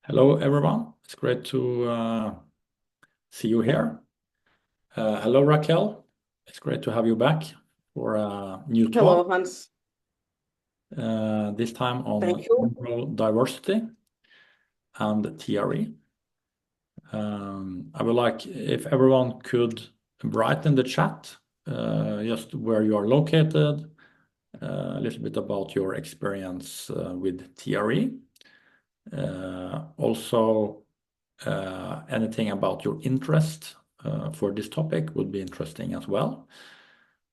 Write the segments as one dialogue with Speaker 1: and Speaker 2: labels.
Speaker 1: Hello, everyone. It's great to see you here. Hello, Raquel. It's great to have you back for a new
Speaker 2: Hello,
Speaker 1: talk,
Speaker 2: Hans.
Speaker 1: this time on
Speaker 2: Thank you.
Speaker 1: neurodiversity and TRE. I would like if everyone could write in the chat just where you are located, a little bit about your experience with TRE. Also, anything about your interest for this topic would be interesting as well.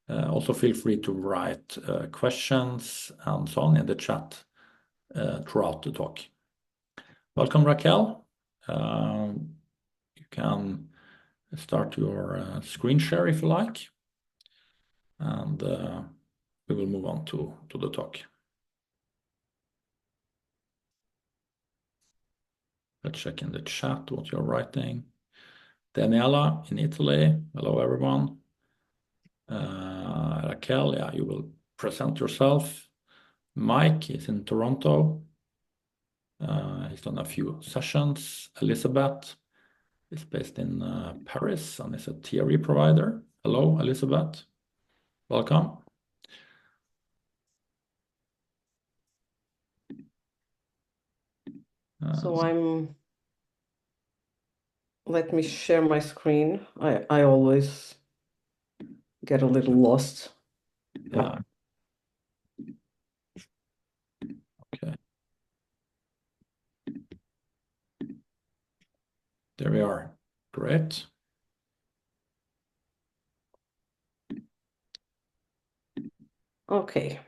Speaker 1: Also, feel free to write questions and so on in the chat throughout the talk. Welcome, Raquel. You can start your screen share if you like, and we will move on to the talk. Let's check in the chat what you're writing. Daniela in Italy. Hello, everyone. Raquel, yeah, you will present yourself. Mike is in Toronto. He's done a few sessions. Elizabeth is based in Paris and is a TRE provider. Hello, Elizabeth. Welcome.
Speaker 2: Let me share my screen. I always get a little lost.
Speaker 1: Yeah. Okay. There we are. Great.
Speaker 2: Okay.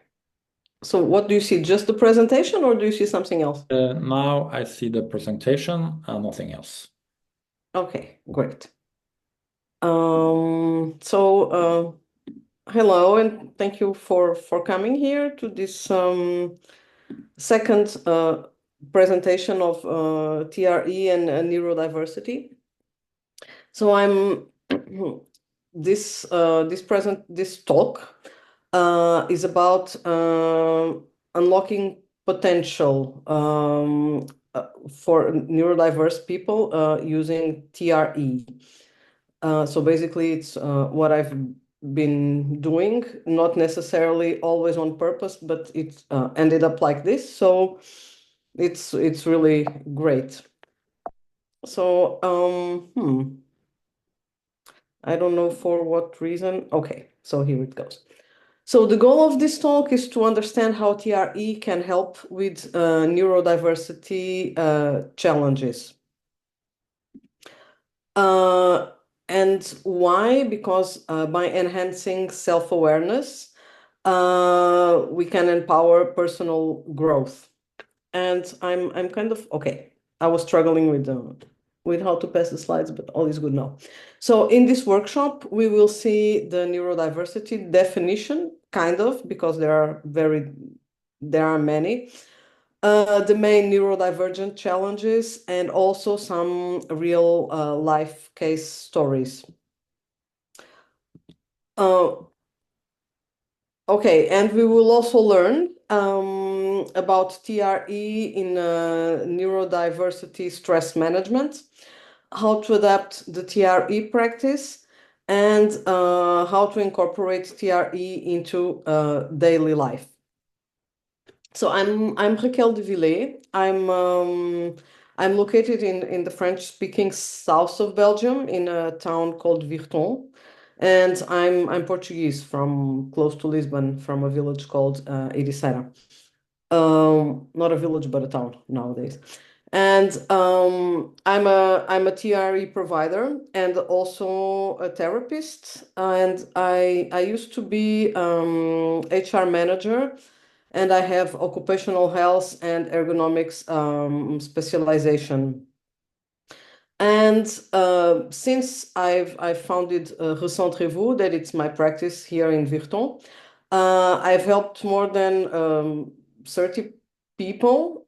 Speaker 2: So what do you see? Just the presentation or do you see something else?
Speaker 1: Now I see the presentation and nothing else.
Speaker 2: Okay, great. Hello and thank you for coming here to this second presentation of TRE and neurodiversity. So I'm this talk is about unlocking potential for neurodiverse people using TRE. So basically, it's what I've been doing, not necessarily always on purpose, but it ended up like this. So it's really great. So I don't know for what reason. Okay, so here it goes. So the goal of this talk is to understand how TRE can help with neurodiversity challenges. And why? Because by enhancing self-awareness, we can empower personal growth. And I'm kind of, okay, I was struggling with how to pass the slides, but all is good now. So in this workshop, we will see the neurodiversity definition, kind of, because there are many. The main neurodivergent challenges and also some real life case stories. Okay, and we will also learn about TRE in neurodiversity stress management, how to adapt the TRE practice, and how to incorporate TRE into daily life. So I'm Raquel Devillé. I'm located in the French-speaking south of Belgium in a town called Virton. And I'm Portuguese from close to Lisbon, from a village called Ericeira. Not a village, but a town nowadays. And I'm a TRE provider and also a therapist. And I used to be HR manager, and I have occupational health and ergonomics specialization. And since I've founded Recentrez-vous, that it's my practice here in Virton, I've helped more than 30 people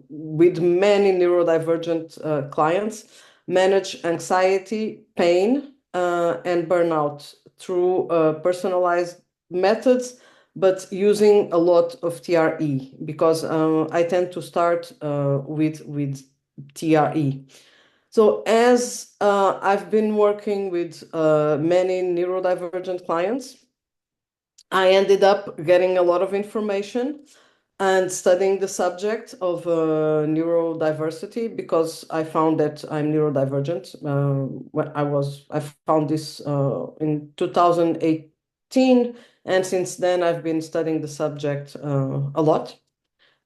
Speaker 2: with many neurodivergent clients manage anxiety, pain, and burnout through personalized methods but using a lot of TRE because I tend to start with TRE. So as I've been working with many neurodivergent clients, I ended up getting a lot of information and studying the subject of neurodiversity because I found that I'm neurodivergent. I found this in 2018, and since then I've been studying the subject a lot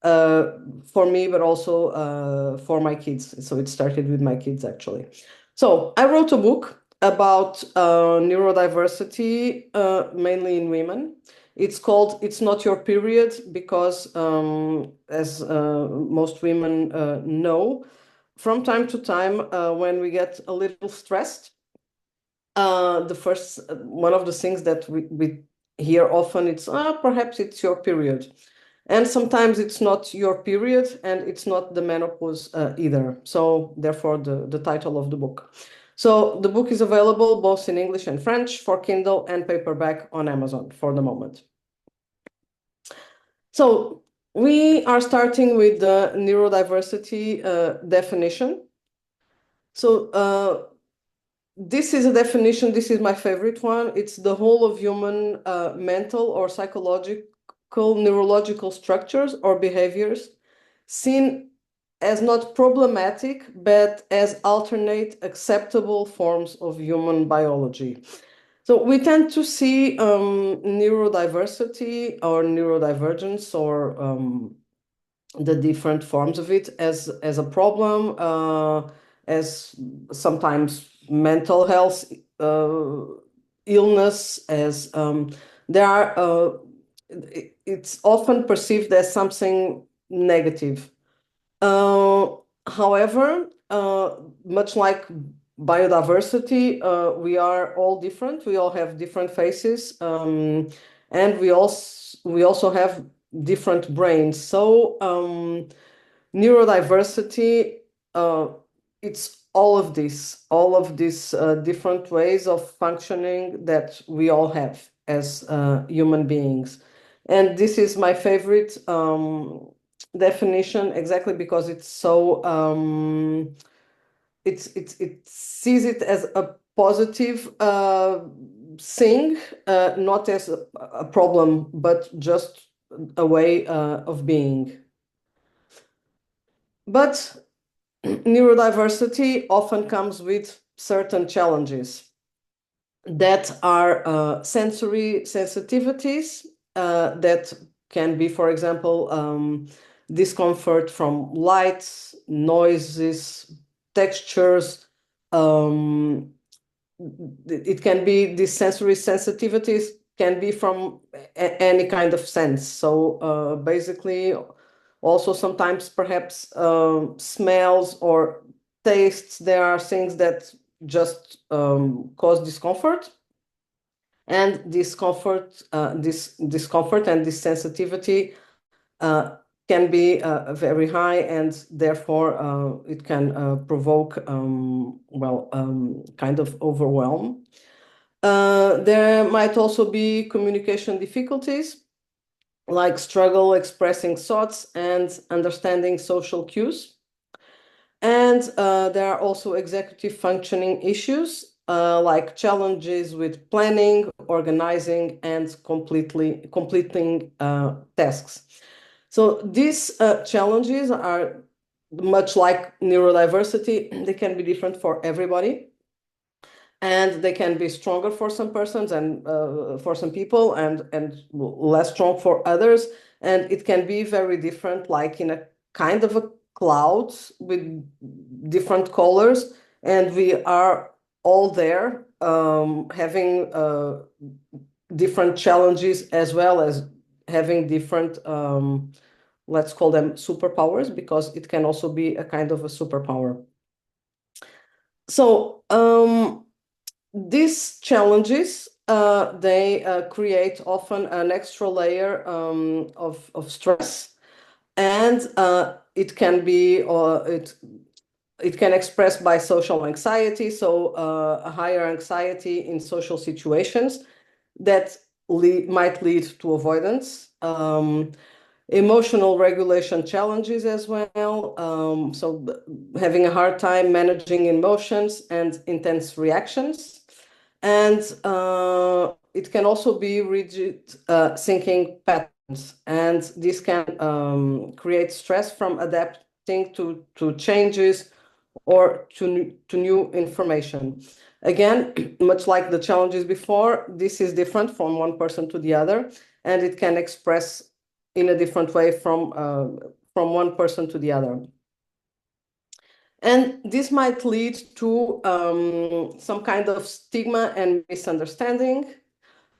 Speaker 2: for me, but also for my kids. So it started with my kids actually. So I wrote a book about neurodiversity, mainly in women. It's called It's Not Your Period because, as most women know, from time to time, when we get a little stressed, the first one of the things that we hear often, it's perhaps it's your period. And sometimes it's not your period and it's not the menopause either. So therefore the title of the book. So the book is available both in English and French for Kindle and paperback on Amazon for the moment. So we are starting with the neurodiversity definition. So this is a definition, this is my favorite one. It's the whole of human mental or psychological, neurological structures or behaviors seen as not problematic, but as alternate acceptable forms of human biology. So we tend to see neurodiversity or neurodivergence or the different forms of it as a problem, as sometimes mental health illness, as there are. It's often perceived as something negative. However, much like biodiversity, we are all different. We all have different faces, and we also have different brains. So neurodiversity, it's all of these different ways of functioning that we all have as human beings. And this is my favorite definition exactly because it's so it sees it as a positive thing, not as a problem, but just a way of being. But neurodiversity often comes with certain challenges that are sensory sensitivities that can be, for example, discomfort from lights, noises, textures. It can be these sensory sensitivities can be from any kind of sense. So basically, also sometimes perhaps smells or tastes. There are things that just cause discomfort, and this discomfort and this sensitivity can be very high, and therefore it can provoke kind of overwhelm. There might also be communication difficulties, like struggle expressing thoughts and understanding social cues. And there are also executive functioning issues, like challenges with planning, organizing, and completing tasks. So these challenges are much like neurodiversity. They can be different for everybody, and they can be stronger for some persons and for some people, and less strong for others. And it can be very different, like in a kind of a cloud with different colors, and we are all there having different challenges as well as having different let's call them superpowers, because it can also be a kind of a superpower. So these challenges they create often an extra layer of stress, and it can be it can express by social anxiety, so a higher anxiety in social situations that might lead to avoidance. Emotional regulation challenges as well. So having a hard time managing emotions and intense reactions. And it can also be rigid thinking patterns. And this can create stress from adapting to changes or to new information. Again, much like the challenges before, this is different from one person to the other, and it can express in a different way from one person to the other. And this might lead to some kind of stigma and misunderstanding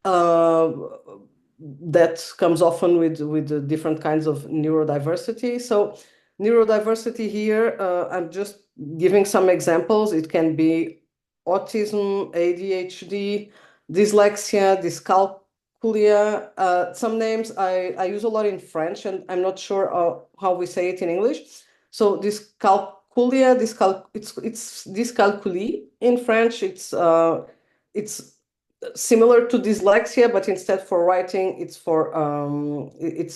Speaker 2: that comes often with the different kinds of neurodiversity. So neurodiversity here, I'm just giving some examples. It can be autism, ADHD, dyslexia, dyscalculia. Some names I use a lot in French, and I'm not sure how we say it in English. So dyscalculia, it's dyscalculie in French. It's similar to dyslexia, but instead for writing, it's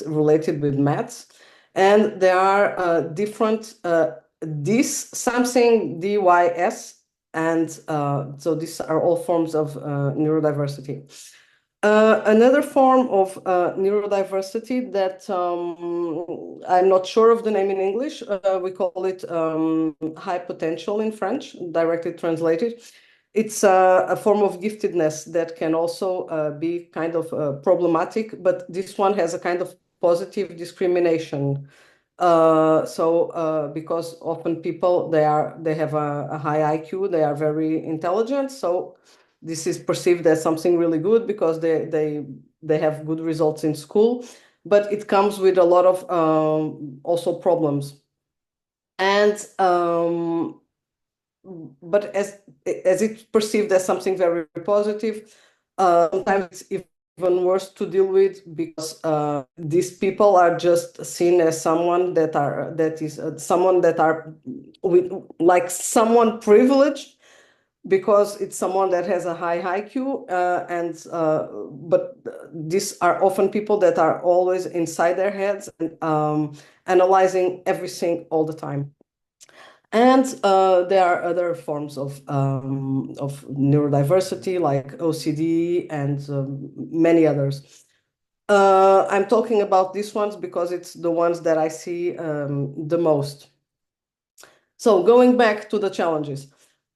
Speaker 2: related with maths. And there are different dys something DYS, and so these are all forms of neurodiversity. Another form of neurodiversity that I'm not sure of the name in English, we call it high potential in French, directly translated. It's a form of giftedness that can also be kind of problematic, but this one has a kind of positive discrimination. Because often people, they have a high IQ, they are very intelligent, so this is perceived as something really good because they have good results in school, but it comes with a lot of also problems. And but as it's perceived as something very positive, sometimes it's even worse to deal with because these people are just seen as someone that are with like someone privileged because it's someone that has a high IQ, but these are often people that are always inside their heads and analyzing everything all the time. And there are other forms of neurodiversity like OCD and many others. I'm talking about these ones because it's the ones that I see the most. So going back to the challenges.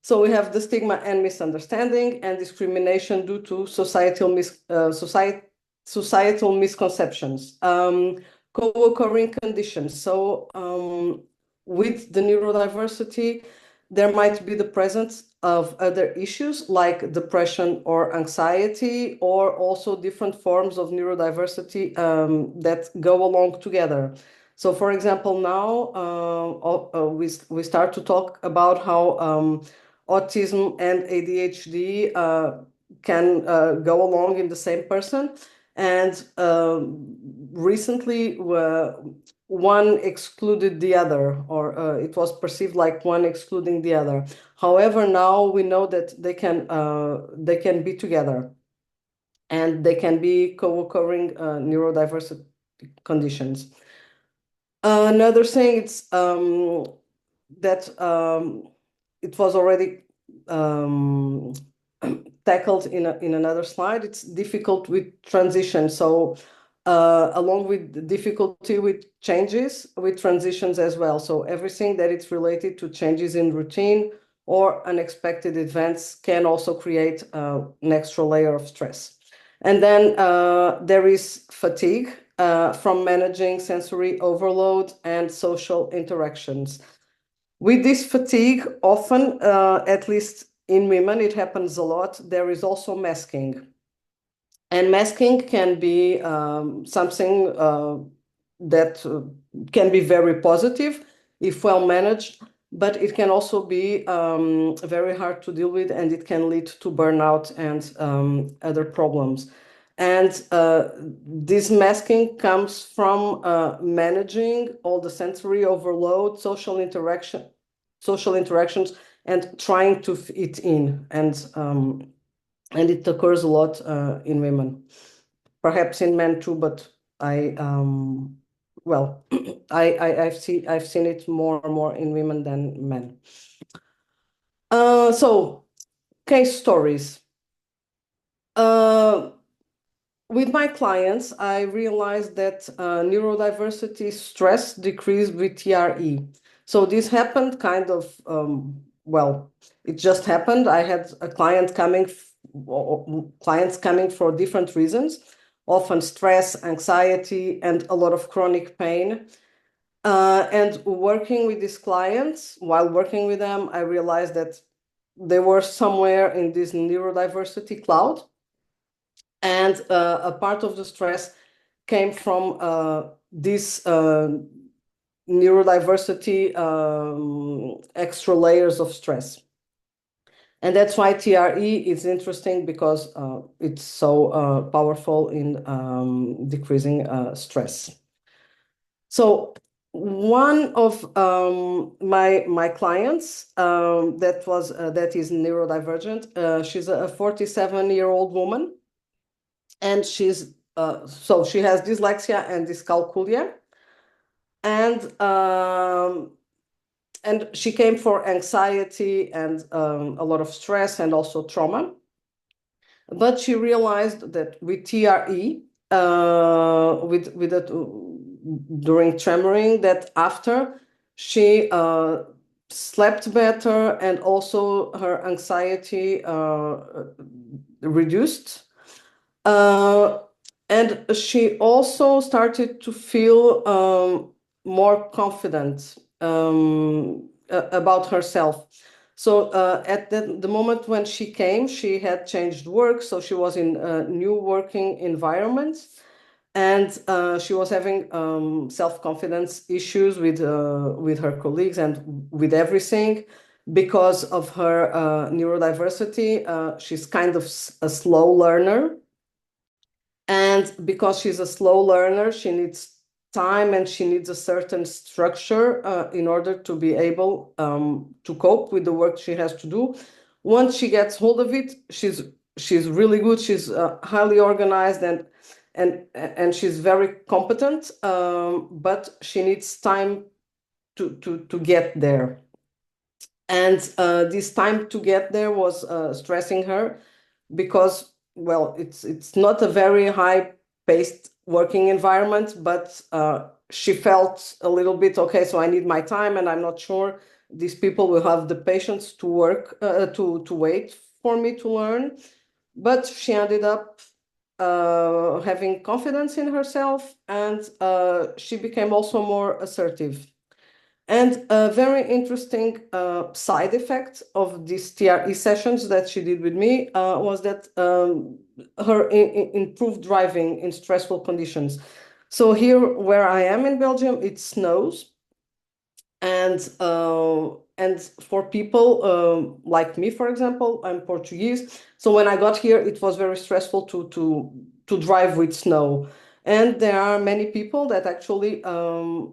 Speaker 2: So we have the stigma and misunderstanding and discrimination due to societal misconceptions, co-occurring conditions. So with the neurodiversity, there might be the presence of other issues like depression or anxiety, or also different forms of neurodiversity that go along together. So, for example, now we start to talk about how autism and ADHD can go along in the same person. And recently, one excluded the other, or it was perceived like one excluding the other. However, now we know that they can be together, and they can be co-occurring neurodiversity conditions. Another thing, it's that it was already tackled in another slide. It's difficult with transition. So along with the difficulty with changes, with transitions as well. So everything that it's related to changes in routine or unexpected events can also create an extra layer of stress. And then there is fatigue from managing sensory overload and social interactions. With this fatigue, often, at least in women, it happens a lot, there is also masking. And masking can be something that can be very positive if well managed, but it can also be very hard to deal with, and it can lead to burnout and other problems. And this masking comes from managing all the sensory overload, social interactions, and trying to fit in. And it occurs a lot in women. perhaps in men too, but well, I've seen it more and more in women than men. So case stories. With my clients, I realized that neurodiversity stress decreased with TRE. So this happened kind of, well, it just happened. I had a clients coming for different reasons, often stress, anxiety, and a lot of chronic pain. And working with these clients, while working with them, I realized that they were somewhere in this neurodiversity cloud. And a part of the stress came from this neurodiversity extra layers of stress. And that's why TRE is interesting, because it's so powerful in decreasing stress. So one of my clients that is neurodivergent, she's a 47-year-old woman, and so she has dyslexia and dyscalculia, and she came for anxiety and a lot of stress and also trauma. But she realized that with TRE, during tremoring, that after she slept better, and also her anxiety reduced. And she also started to feel more confident about herself. So at the moment when she came, she had changed work, so she was in a new working environment, and she was having self-confidence issues with her colleagues and with everything. Because of her neurodiversity, she's kind of a slow learner. And because she's a slow learner, she needs time and she needs a certain structure in order to be able to cope with the work she has to do. Once she gets hold of it, she's really good. She's highly organized and she's very competent, but she needs time to get there. And this time to get there was stressing her, because, well, it's not a very high-paced working environment, but she felt a little bit, okay, so I need my time, and I'm not sure these people will have the patience to work to wait for me to learn. But she ended up having confidence in herself, and she became also more assertive. And a very interesting side effect of these TRE sessions that she did with me was that her improved driving in stressful conditions. So here where I am in Belgium, it snows. And for people like me, for example, I'm Portuguese. So when I got here, it was very stressful to drive with snow. And there are many people that actually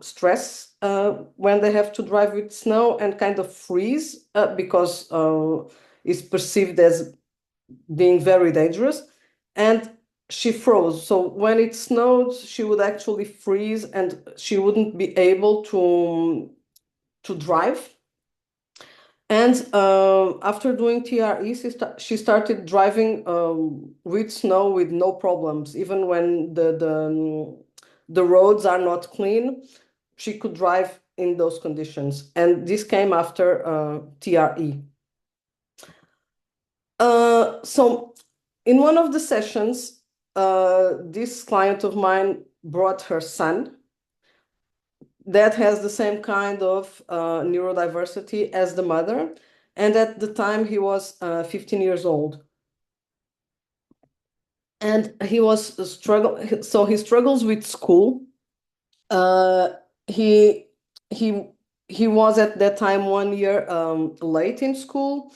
Speaker 2: stress when they have to drive with snow and kind of freeze because it's perceived as being very dangerous. And she froze. So when it snowed, she would actually freeze and she wouldn't be able to drive. And after doing TRE, she started driving with snow with no problems. Even when the roads are not clean, she could drive in those conditions. And this came after TRE. So in one of the sessions, this client of mine brought her son that has the same kind of neurodiversity as the mother. And at the time, he was 15 years old. And he was so he struggles with school. He was at that time 1 year late in school.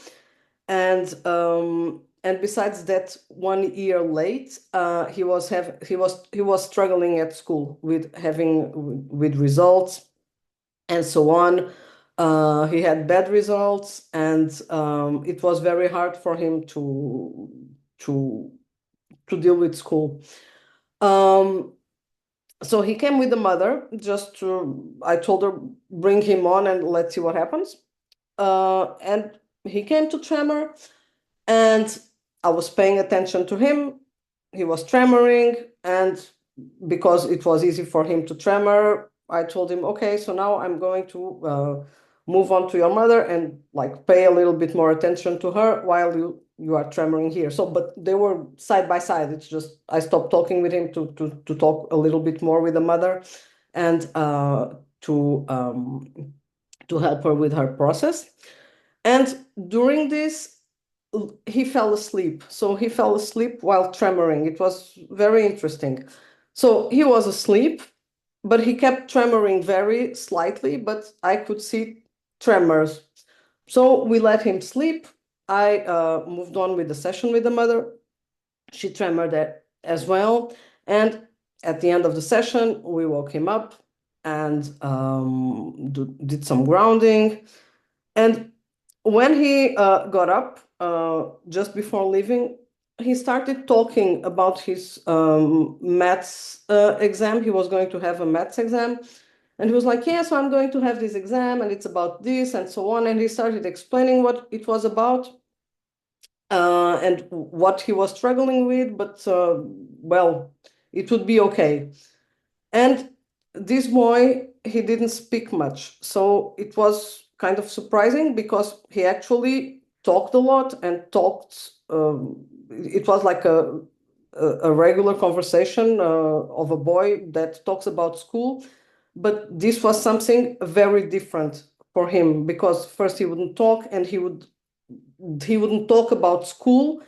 Speaker 2: And besides that 1 year late, he was struggling at school with results and so on. He had bad results, and it was very hard for him to deal with school. So he came with the mother, I told her, bring him on and let's see what happens. And he came to tremor, and I was paying attention to him. He was tremoring, and because it was easy for him to tremor, I told him, okay, so now I'm going to move on to your mother and like pay a little bit more attention to her while you are tremoring here. So, but they were side by side. It's just I stopped talking with him to talk a little bit more with the mother, and to help her with her process. And during this, he fell asleep. So he fell asleep while tremoring. It was very interesting. So he was asleep, but he kept tremoring very slightly, but I could see tremors. So we let him sleep. I moved on with the session with the mother. She tremored as well. And at the end of the session, we woke him up and did some grounding. And when he got up just before leaving, he started talking about his maths exam. He was going to have a maths exam. And he was like, yeah, so I'm going to have this exam and it's about this and so on. And he started explaining what it was about and what he was struggling with. But, well, it would be okay. And this boy, he didn't speak much. So it was kind of surprising because he actually talked a lot and talked. It was like a regular conversation of a boy that talks about school. But this was something very different for him because first he wouldn't talk and he wouldn't talk about school.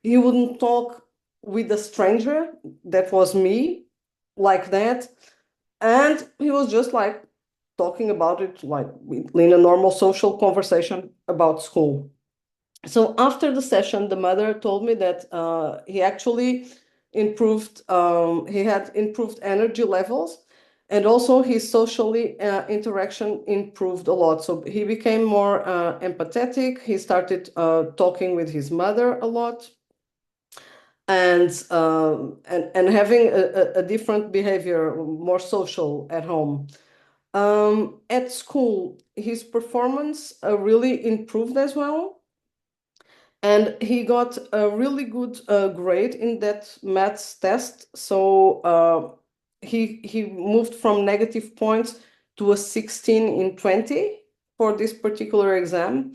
Speaker 2: He wouldn't talk with a stranger that was me like that. And he was just like talking about it like in a normal social conversation about school. So after the session, the mother told me that he actually he had improved energy levels, and also his socially interaction improved a lot. So he became more empathetic. He started talking with his mother a lot, and having a different behavior, more social at home. At school, his performance really improved as well. And he got a really good grade in that maths test. So he moved from negative points to a 16 in 20 for this particular exam.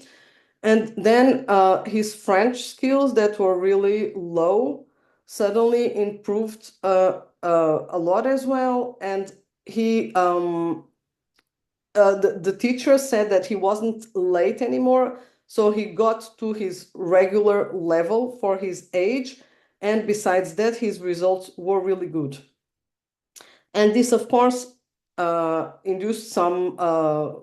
Speaker 2: And then his French skills that were really low suddenly improved a lot as well. And he the teacher said that he wasn't late anymore, so he got to his regular level for his age, and besides that, his results were really good. And this, of course, induced some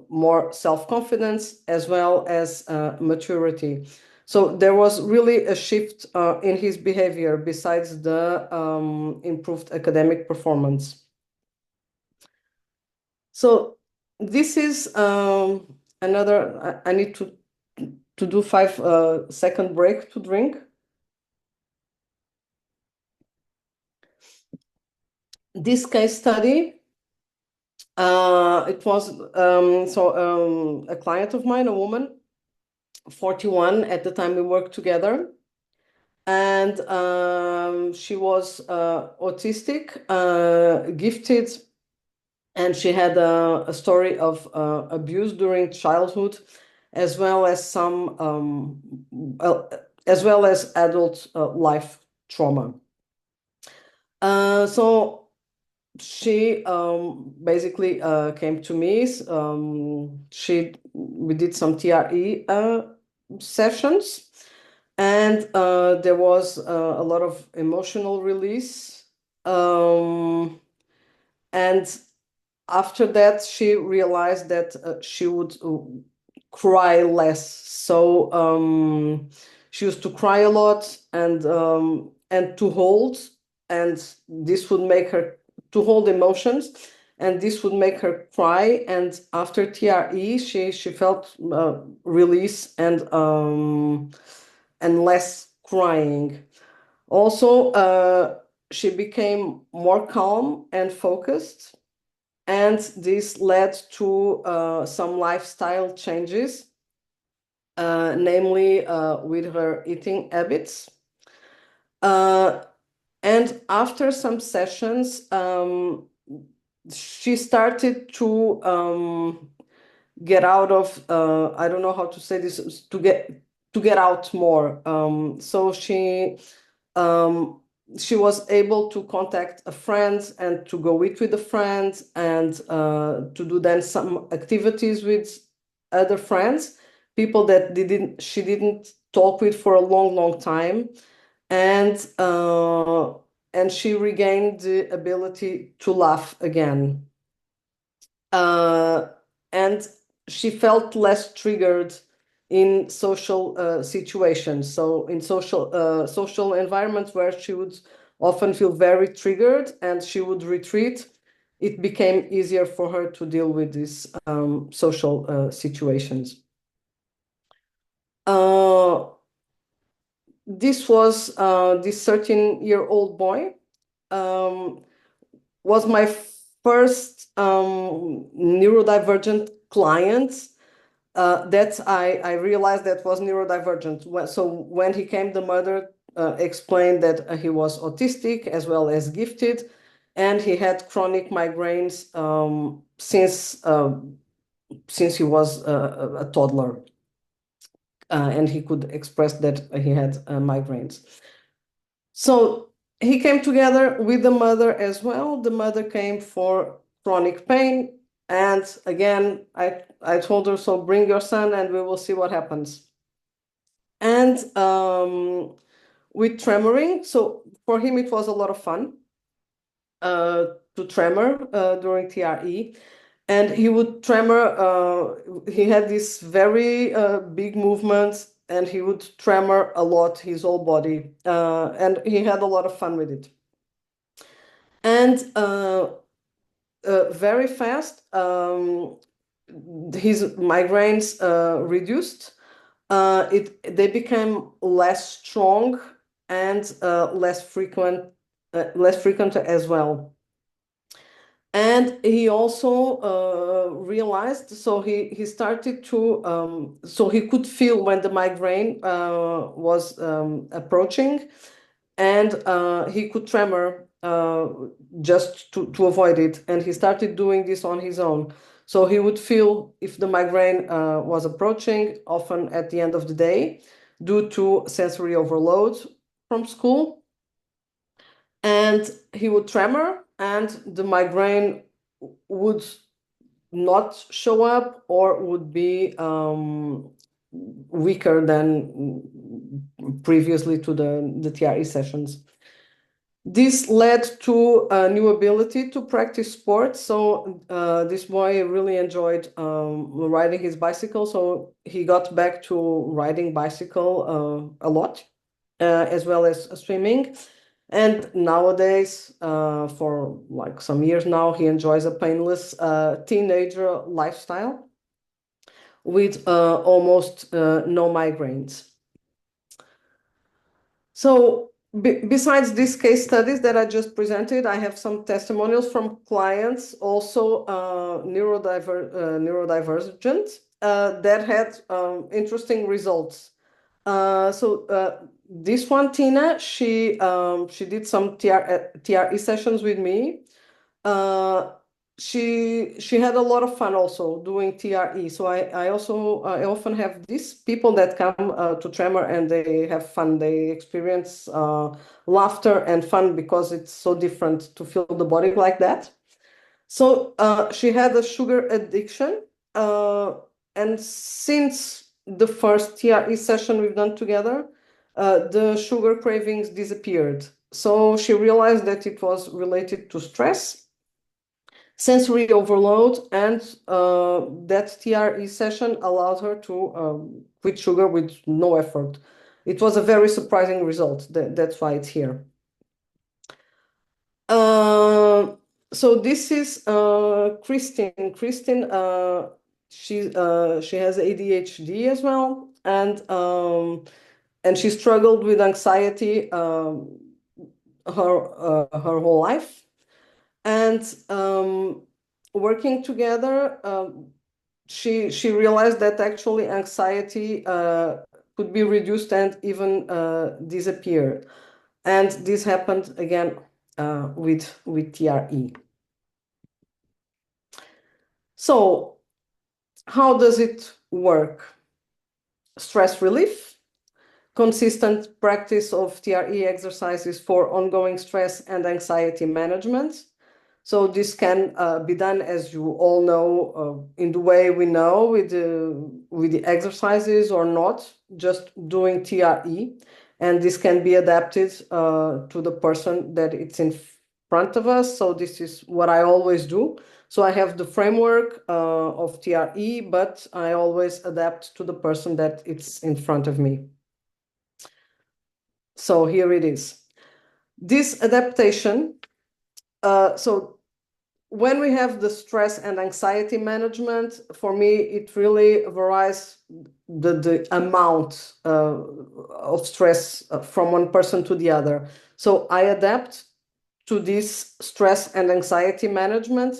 Speaker 2: more self-confidence as well as maturity. So there was really a shift in his behavior besides the improved academic performance. So this is another, I need to do 5 second break to drink. This case study, it was a client of mine, a woman, 41 at the time we worked together. And she was autistic, gifted, and she had a story of abuse during childhood, as well as as well as adult life trauma. So she basically came to me. We did some TRE sessions, and there was a lot of emotional release. And after that, she realized that she would cry less. So she used to cry a lot and to hold, and this would make her to hold emotions, and this would make her cry. And after TRE, she felt release and less crying. Also, she became more calm and focused, and this led to some lifestyle changes, namely with her eating habits. And after some sessions, she started to get out of, I don't know how to say this, to get out more. So she was able to contact a friend and to go eat with a friend, and to do then some activities with other friends, people that she didn't talk with for a long time, and she regained the ability to laugh again. And she felt less triggered in social situations. So in social environments where she would often feel very triggered and she would retreat, it became easier for her to deal with these social situations. This was this 13-year-old boy was my first neurodivergent client that I realized that was neurodivergent. So when he came, the mother explained that he was autistic as well as gifted, and he had chronic migraines since he was a toddler, and he could express that he had migraines. So he came together with the mother as well. The mother came for chronic pain. And again, I told her, so bring your son and we will see what happens. And with tremoring, so for him, it was a lot of fun to tremor during TRE. And he would tremor, he had this very big movement, and he would tremor a lot, his whole body. And he had a lot of fun with it. And very fast, his migraines reduced. They became less strong and less frequent as well. And he also realized, so he started to, so he could feel when the migraine was approaching, and he could tremor just to avoid it. And he started doing this on his own. So he would feel if the migraine was approaching, often at the end of the day, due to sensory overload from school. And he would tremor, and the migraine would not show up or would be weaker than previously to the TRE sessions. This led to a new ability to practice sports. So this boy really enjoyed riding his bicycle. So he got back to riding bicycle a lot, as well as swimming. And nowadays, for like some years now, he enjoys a painless teenager lifestyle with almost no migraines. So besides these case studies that I just presented, I have some testimonials from clients, also neurodivergent, that had interesting results. This one, Tina, she did some TRE sessions with me. She had a lot of fun also doing TRE. So I often have these people that come to Tremor and they have fun. They experience laughter and fun because it's so different to feel the body like that. So she had a sugar addiction, and since the first TRE session we've done together, the sugar cravings disappeared. So she realized that it was related to stress, sensory overload, and that TRE session allowed her to quit sugar with no effort. It was a very surprising result. That's why it's here. So this is Christine. Christine, she has ADHD as well, and she struggled with anxiety her whole life. And working together, she realized that actually anxiety could be reduced and even disappear. And this happened again with TRE. So how does it work? Stress relief, consistent practice of TRE exercises for ongoing stress and anxiety management. So this can be done, as you all know, in the way we know with the exercises or not, just doing TRE. And this can be adapted to the person that it's in front of us. So this is what I always do. So I have the framework of TRE, but I always adapt to the person that it's in front of me. So here it is. This adaptation, so when we have the stress and anxiety management, for me, it really varies the amount of stress from one person to the other. So I adapt to this stress and anxiety management.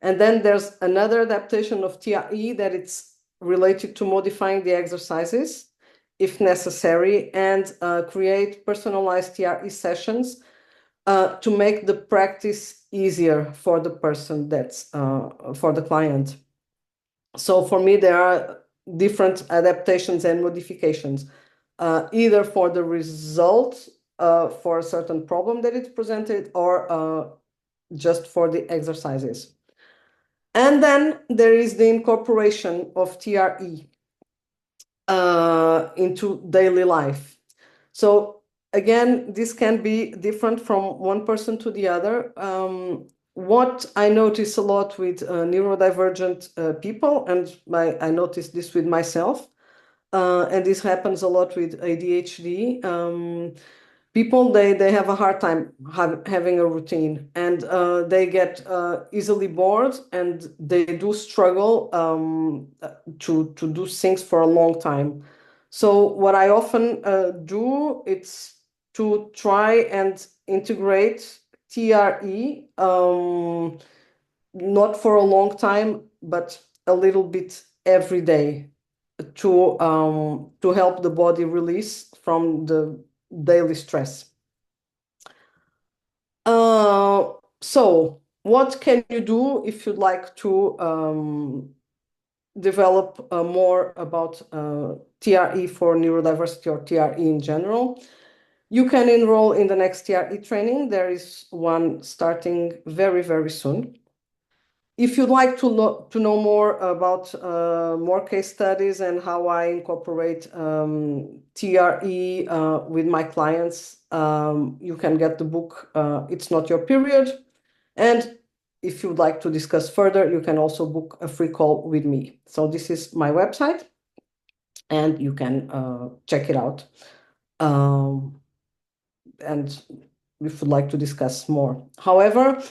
Speaker 2: And then there's another adaptation of TRE that it's related to modifying the exercises if necessary, and create personalized TRE sessions to make the practice easier for the person that's for the client. So for me, there are different adaptations and modifications, either for the result for a certain problem that it's presented, or just for the exercises. And then there is the incorporation of TRE into daily life. So again, this can be different from one person to the other. What I notice a lot with neurodivergent people, and I notice this with myself, and this happens a lot with ADHD. People, they have a hard time having a routine, and they get easily bored, and they do struggle to do things for a long time. So what I often do, it's to try and integrate TRE, not for a long time, but a little bit every day, to help the body release from the daily stress. So what can you do if you'd like to develop more about TRE for neurodiversity, or TRE in general? You can enroll in the next TRE training. There is one starting very, very soon. If you'd like to know more about more case studies and how I incorporate TRE with my clients, you can get the book, It's Not Your Period. And if you'd like to discuss further, you can also book a free call with me. So this is my website, and you can check it out. And if you'd like to discuss more. However,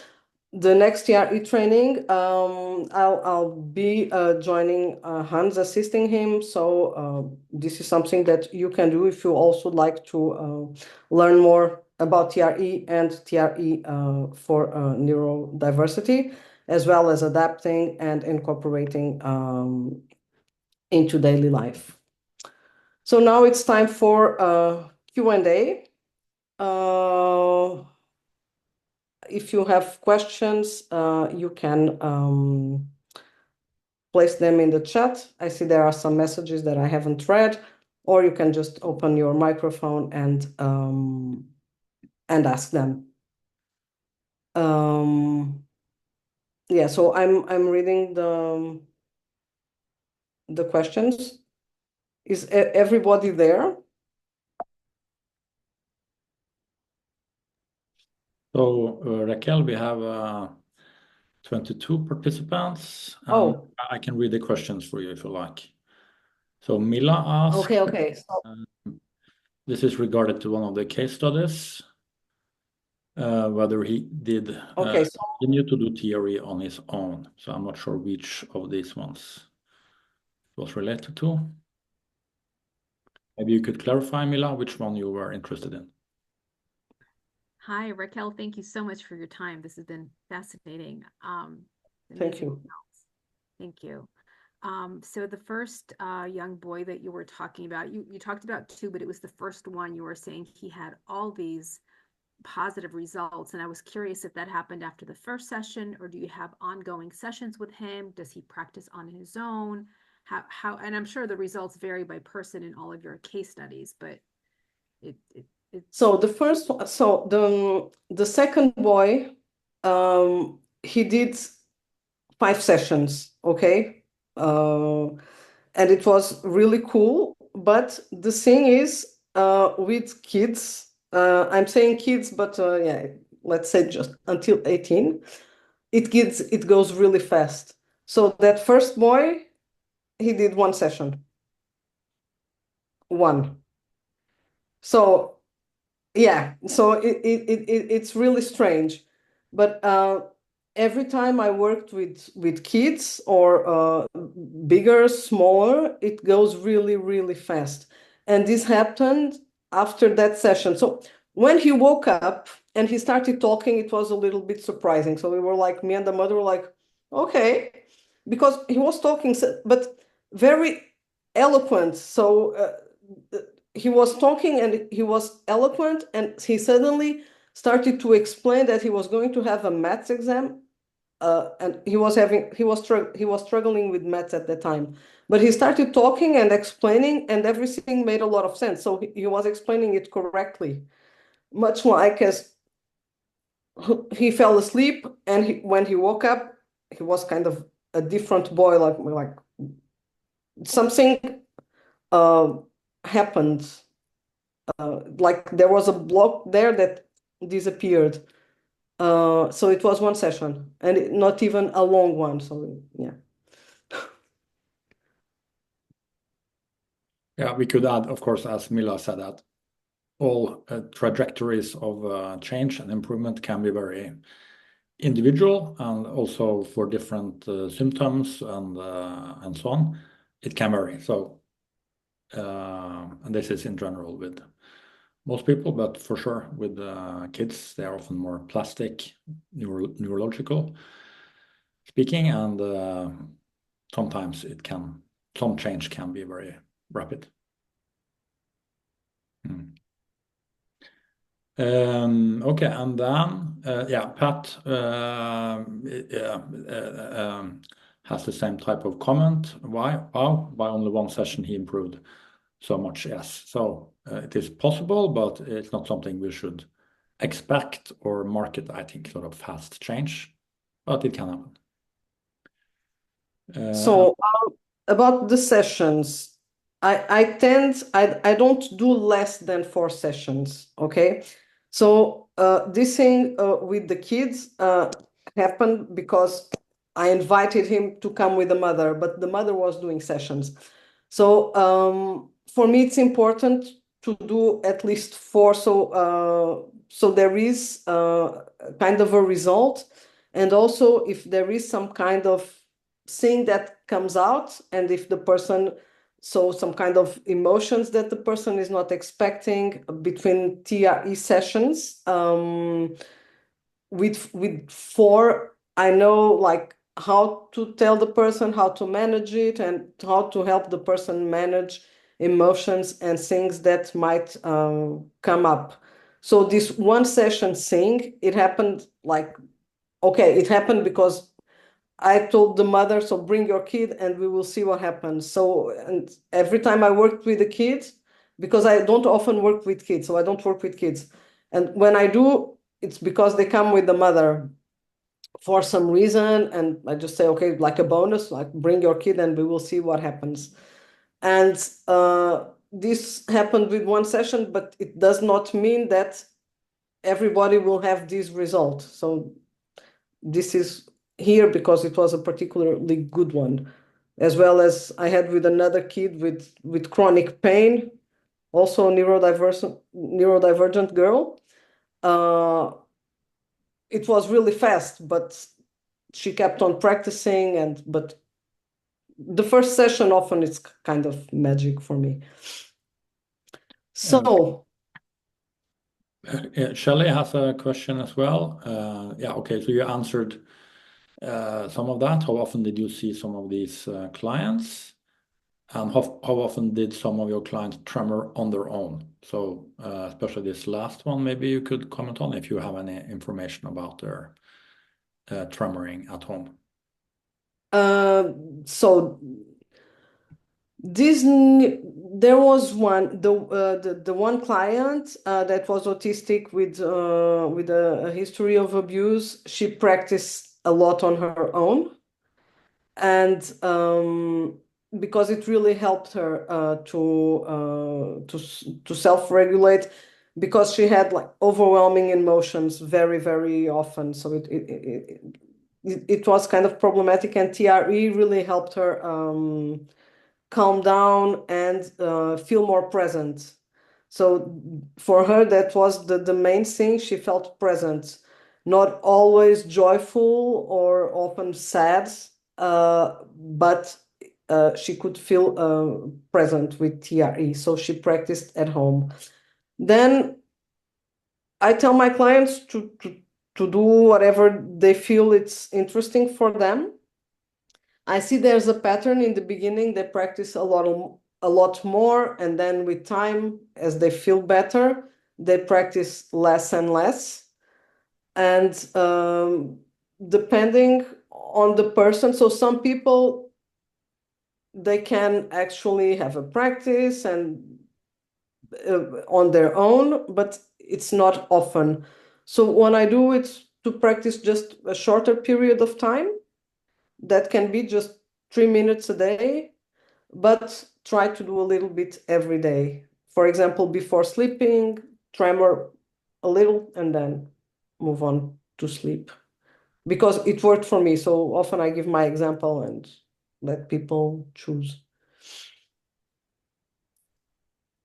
Speaker 2: the next TRE training, I'll be joining Hans, assisting him. So this is something that you can do if you also like to learn more about TRE and TRE for neurodiversity, as well as adapting and incorporating into daily life. So now it's time for Q&A. If you have questions, you can place them in the chat. I see there are some messages that I haven't read, or you can just open your microphone and ask them. Yeah, so I'm reading the questions. Is everybody there?
Speaker 1: So, Raquel, we have 22 participants.
Speaker 2: Oh,
Speaker 1: I can read the questions for you if you like. So Mila asked,
Speaker 2: okay. So,
Speaker 1: this is regarded to one of the case studies, whether he did
Speaker 2: okay, so
Speaker 1: continue to do TRE on his own. So I'm not sure which of these ones was related to. Maybe you could clarify, Mila, which one you were interested in.
Speaker 3: Hi, Raquel. Thank you so much for your time. This has been fascinating.
Speaker 2: Thank
Speaker 3: Amazing
Speaker 2: you.
Speaker 3: results. Thank you. So the first young boy that you were talking about, you talked about two, but it was the first one you were saying he had all these positive results. And I was curious if that happened after the first session, or do you have ongoing sessions with him? Does he practice on his own? And I'm sure the results vary by person in all of your case studies, but it, it, it
Speaker 2: So the first one, so the second boy, he did 5 sessions, okay? And it was really cool. But the thing is, with kids, I'm saying kids, but yeah, let's say just until 18, it goes really fast. So that first boy, he did 1 session. One. So yeah, so it's really strange. But every time I worked with kids or bigger, smaller, it goes really, really fast. And this happened after that session. So when he woke up and he started talking, it was a little bit surprising. So we were like, me and the mother were like, okay, because he was talking, but very eloquent. So he was talking and he was eloquent, and he suddenly started to explain that he was going to have a maths exam, and he was struggling with maths at the time, but he started talking and explaining, and everything made a lot of sense. So he was explaining it correctly, much like as he fell asleep, and when he woke up, he was kind of a different boy, like something uh, happened. Like there was a block there that disappeared. So it was 1 session, and not even a long one. So yeah.
Speaker 1: Yeah, we could add, of course, as Mila said, that all trajectories of change and improvement can be very individual, and also for different symptoms and so on, it can vary. So, and this is in general with most people, but for sure with kids, they are often more plastic, neurological speaking, and sometimes some change can be very rapid. Okay, and then yeah, Pat has the same type of comment. Why? Wow, by only 1 session he improved so much. Yes, so it is possible, but it's not something we should expect or market. I think sort of fast change, but it can happen.
Speaker 2: So about the sessions, I don't do less than 4 sessions. Okay, so this thing with the kids happened because I invited him to come with the mother, but the mother was doing sessions. So for me, it's important to do at least 4, so there is kind of a result, and also if there is some kind of thing that comes out, and if the person, so some kind of emotions that the person is not expecting between TRE sessions, with 4, I know like how to tell the person how to manage it, and how to help the person manage emotions and things that might come up. So this 1 session thing, it happened like, okay, it happened because I told the mother, so bring your kid and we will see what happens. So, and every time I worked with the kids, because I don't often work with kids, so I don't work with kids. And when I do, it's because they come with the mother for some reason. And I just say, okay, like a bonus, like bring your kid and we will see what happens. And this happened with 1 session, but it does not mean that everybody will have this result. So this is here because it was a particularly good one, as well as I had with another kid with chronic pain, also a neurodivergent girl. It was really fast, but she kept on practicing, but the first session, often it's kind of magic for me. So
Speaker 1: Shelley has a question as well. Yeah, okay, so you answered some of that. How often did you see some of these clients? And how often did some of your clients tremor on their own? So especially this last one, maybe you could comment on if you have any information about their tremoring at home.
Speaker 2: So there was the one client that was autistic with a history of abuse. She practiced a lot on her own, and because it really helped her to self-regulate, because she had like overwhelming emotions very, very often. So it was kind of problematic, and TRE really helped her calm down and feel more present. So for her, that was the main thing. She felt present, not always joyful or often sad, but she could feel present with TRE. So she practiced at home. Then I tell my clients to do whatever they feel it's interesting for them. I see there's a pattern in the beginning. They practice a lot more, and then with time, as they feel better, they practice less and less. And depending on the person, so some people, they can actually have a practice and on their own, but it's not often. So when I do it to practice just a shorter period of time, that can be just 3 minutes a day, but try to do a little bit every day. For example, before sleeping, tremor a little and then move on to sleep. Because it worked for me. So often I give my example and let people choose.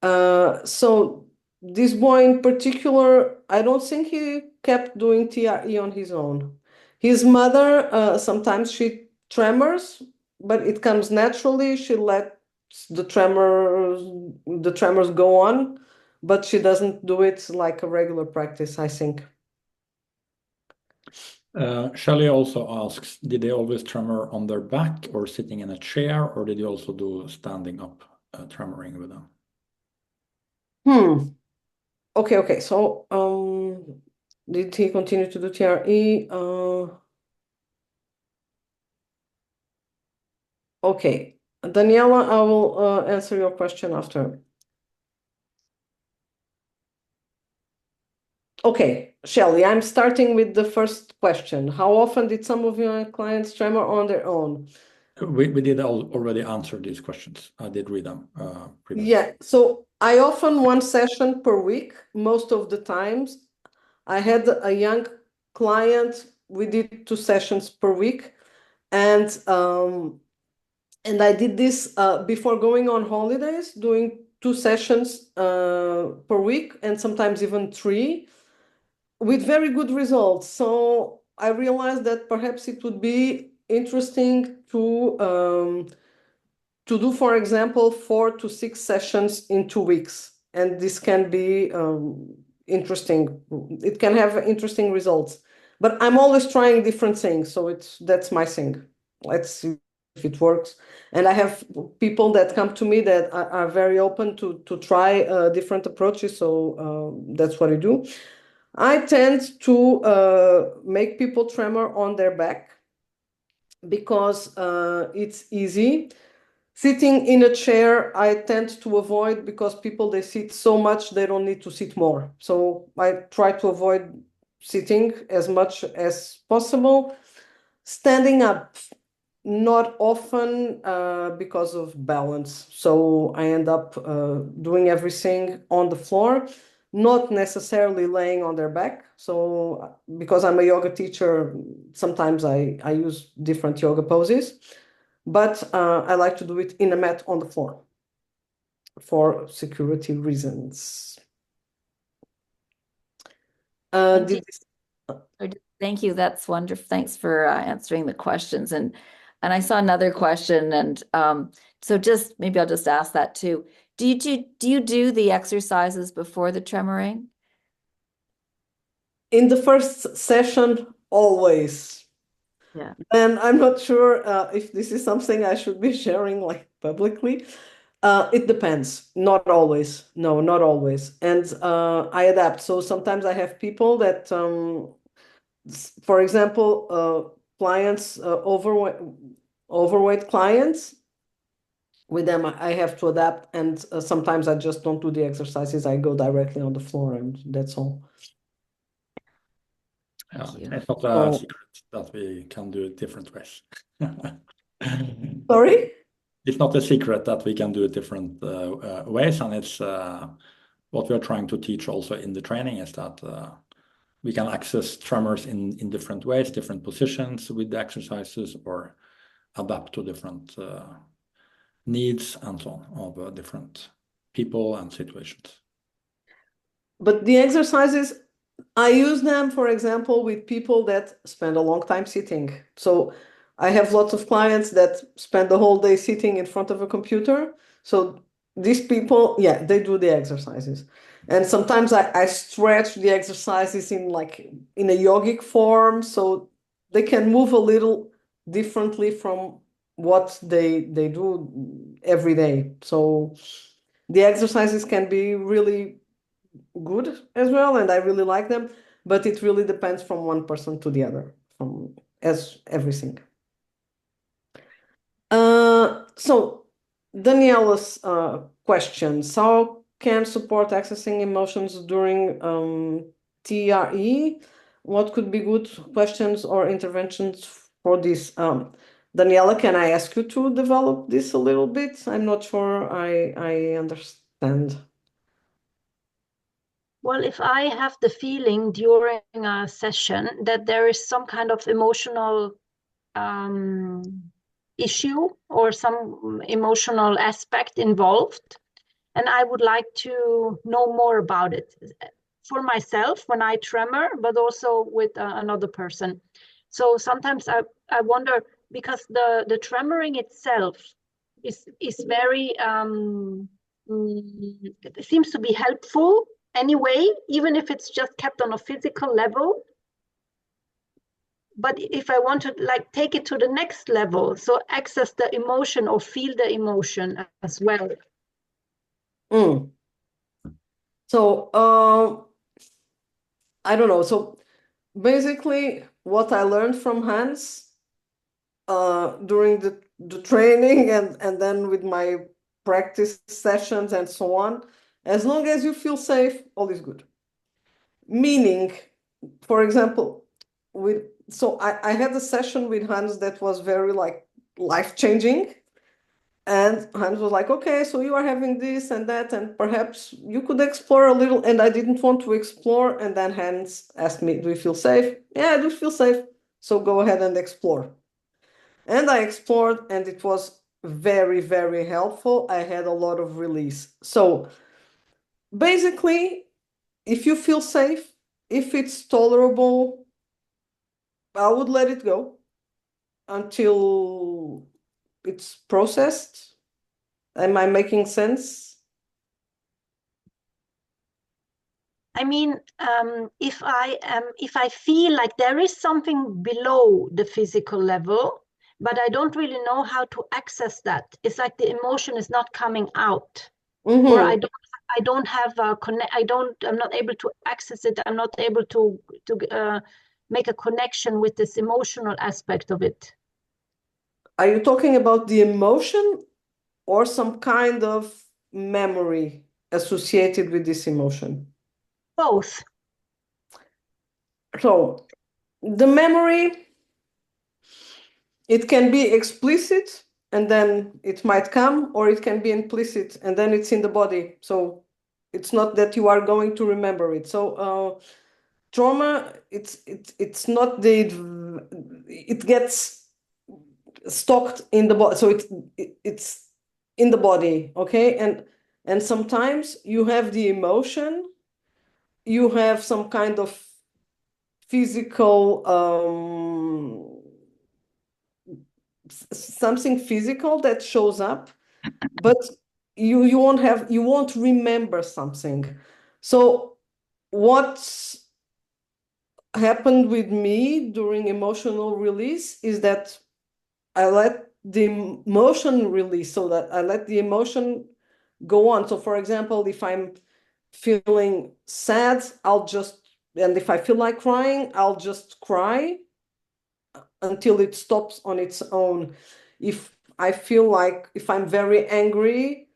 Speaker 2: So this boy in particular, I don't think he kept doing TRE on his own. His mother, sometimes she tremors, but it comes naturally. She lets the tremors go on, but she doesn't do it like a regular practice, I think.
Speaker 1: Shelley also asks, did they always tremor on their back or sitting in a chair, or did you also do standing up tremoring with them?
Speaker 2: Okay. So, did he continue to do TRE? Okay, Daniela, I will answer your question after. Okay, Shelley, I'm starting with the first question. How often did some of your clients tremor on their own?
Speaker 1: We did already answer these questions. I did read them previously.
Speaker 2: Yeah, so I often one session per week. Most of the times I had a young client. We did 2 sessions per week, and I did this before going on holidays, doing 2 sessions per week, and sometimes even 3, with very good results. So I realized that perhaps it would be interesting to do, for example, 4 to 6 sessions in 2 weeks. And this can be interesting. It can have interesting results. But I'm always trying different things. So that's my thing. Let's see if it works. And I have people that come to me that are very open to try different approaches. So that's what I do. I tend to make people tremor on their back because it's easy. Sitting in a chair, I tend to avoid because people, they sit so much, they don't need to sit more. So I try to avoid sitting as much as possible. Standing up, not often because of balance. So I end up doing everything on the floor, not necessarily laying on their back. So because I'm a yoga teacher, sometimes I use different yoga poses, but I like to do it in a mat on the floor for security reasons.
Speaker 4: Thank you. That's wonderful. Thanks for answering the questions. And I saw another question, and so just maybe I'll just ask that too. Do you do the exercises before the tremoring?
Speaker 2: In the first session, always.
Speaker 4: Yeah.
Speaker 2: And I'm not sure if this is something I should be sharing like publicly. It depends. Not always. No, not always. And I adapt. So sometimes I have people that, for example, clients, overweight clients, with them I have to adapt. And sometimes I just don't do the exercises. I go directly on the floor and that's all.
Speaker 1: Yeah,
Speaker 4: Thank you.
Speaker 1: it's not a secret that we can do it different ways.
Speaker 2: Sorry?
Speaker 1: It's not a secret that we can do it different ways, and it's what we are trying to teach also in the training is that we can access tremors in different ways, different positions with the exercises, or adapt to different needs and so on of different people and situations.
Speaker 2: But the exercises, I use them, for example, with people that spend a long time sitting. So I have lots of clients that spend the whole day sitting in front of a computer. So these people, yeah, they do the exercises. And sometimes I stretch the exercises in a yogic form, so they can move a little differently from what they do every day. So the exercises can be really good as well, and I really like them, but it really depends from one person to the other, from as everything. So Daniela's questions: how can support accessing emotions during TRE? What could be good questions or interventions for this? Daniela, can I ask you to develop this a little bit? I'm not sure I understand.
Speaker 5: Well, if I have the feeling during a session that there is some kind of emotional issue or some emotional aspect involved, and I would like to know more about it for myself when I tremor, but also with another person. So sometimes I wonder, because the tremoring itself is very it seems to be helpful anyway, even if it's just kept on a physical level. But if I want to take it to the next level, so access the emotion or feel the emotion as well.
Speaker 2: So I don't know. So basically, what I learned from Hans during the training and then with my practice sessions and so on, as long as you feel safe, all is good. Meaning, for example, I had a session with Hans that was very life-changing. And Hans was like, okay, so you are having this and that, and perhaps you could explore a little. And I didn't want to explore. And then Hans asked me, do you feel safe? Yeah, I do feel safe. So go ahead and explore. And I explored, and it was very, very helpful. I had a lot of release. So basically, if you feel safe, if it's tolerable, I would let it go until it's processed. Am I making sense?
Speaker 5: I mean, if I feel like there is something below the physical level, but I don't really know how to access that. It's like the emotion is not coming out, or I don't have a connect. I'm not able to access it. I'm not able to make a connection with this emotional aspect of it.
Speaker 2: Are you talking about the emotion or some kind of memory associated with this emotion?
Speaker 5: Both.
Speaker 2: So the memory, it can be explicit and then it might come, or it can be implicit and then it's in the body. So it's not that you are going to remember it. So trauma, it's not it gets stocked in the body. So it's in the body, okay? And sometimes you have the emotion, you have some kind of physical something physical that shows up, but you won't remember something. So what happened with me during emotional release is that I let the emotion release, so that I let the emotion go on. So for example, if I'm feeling sad, and if I feel like crying, I'll just cry until it stops on its own. If I'm very angry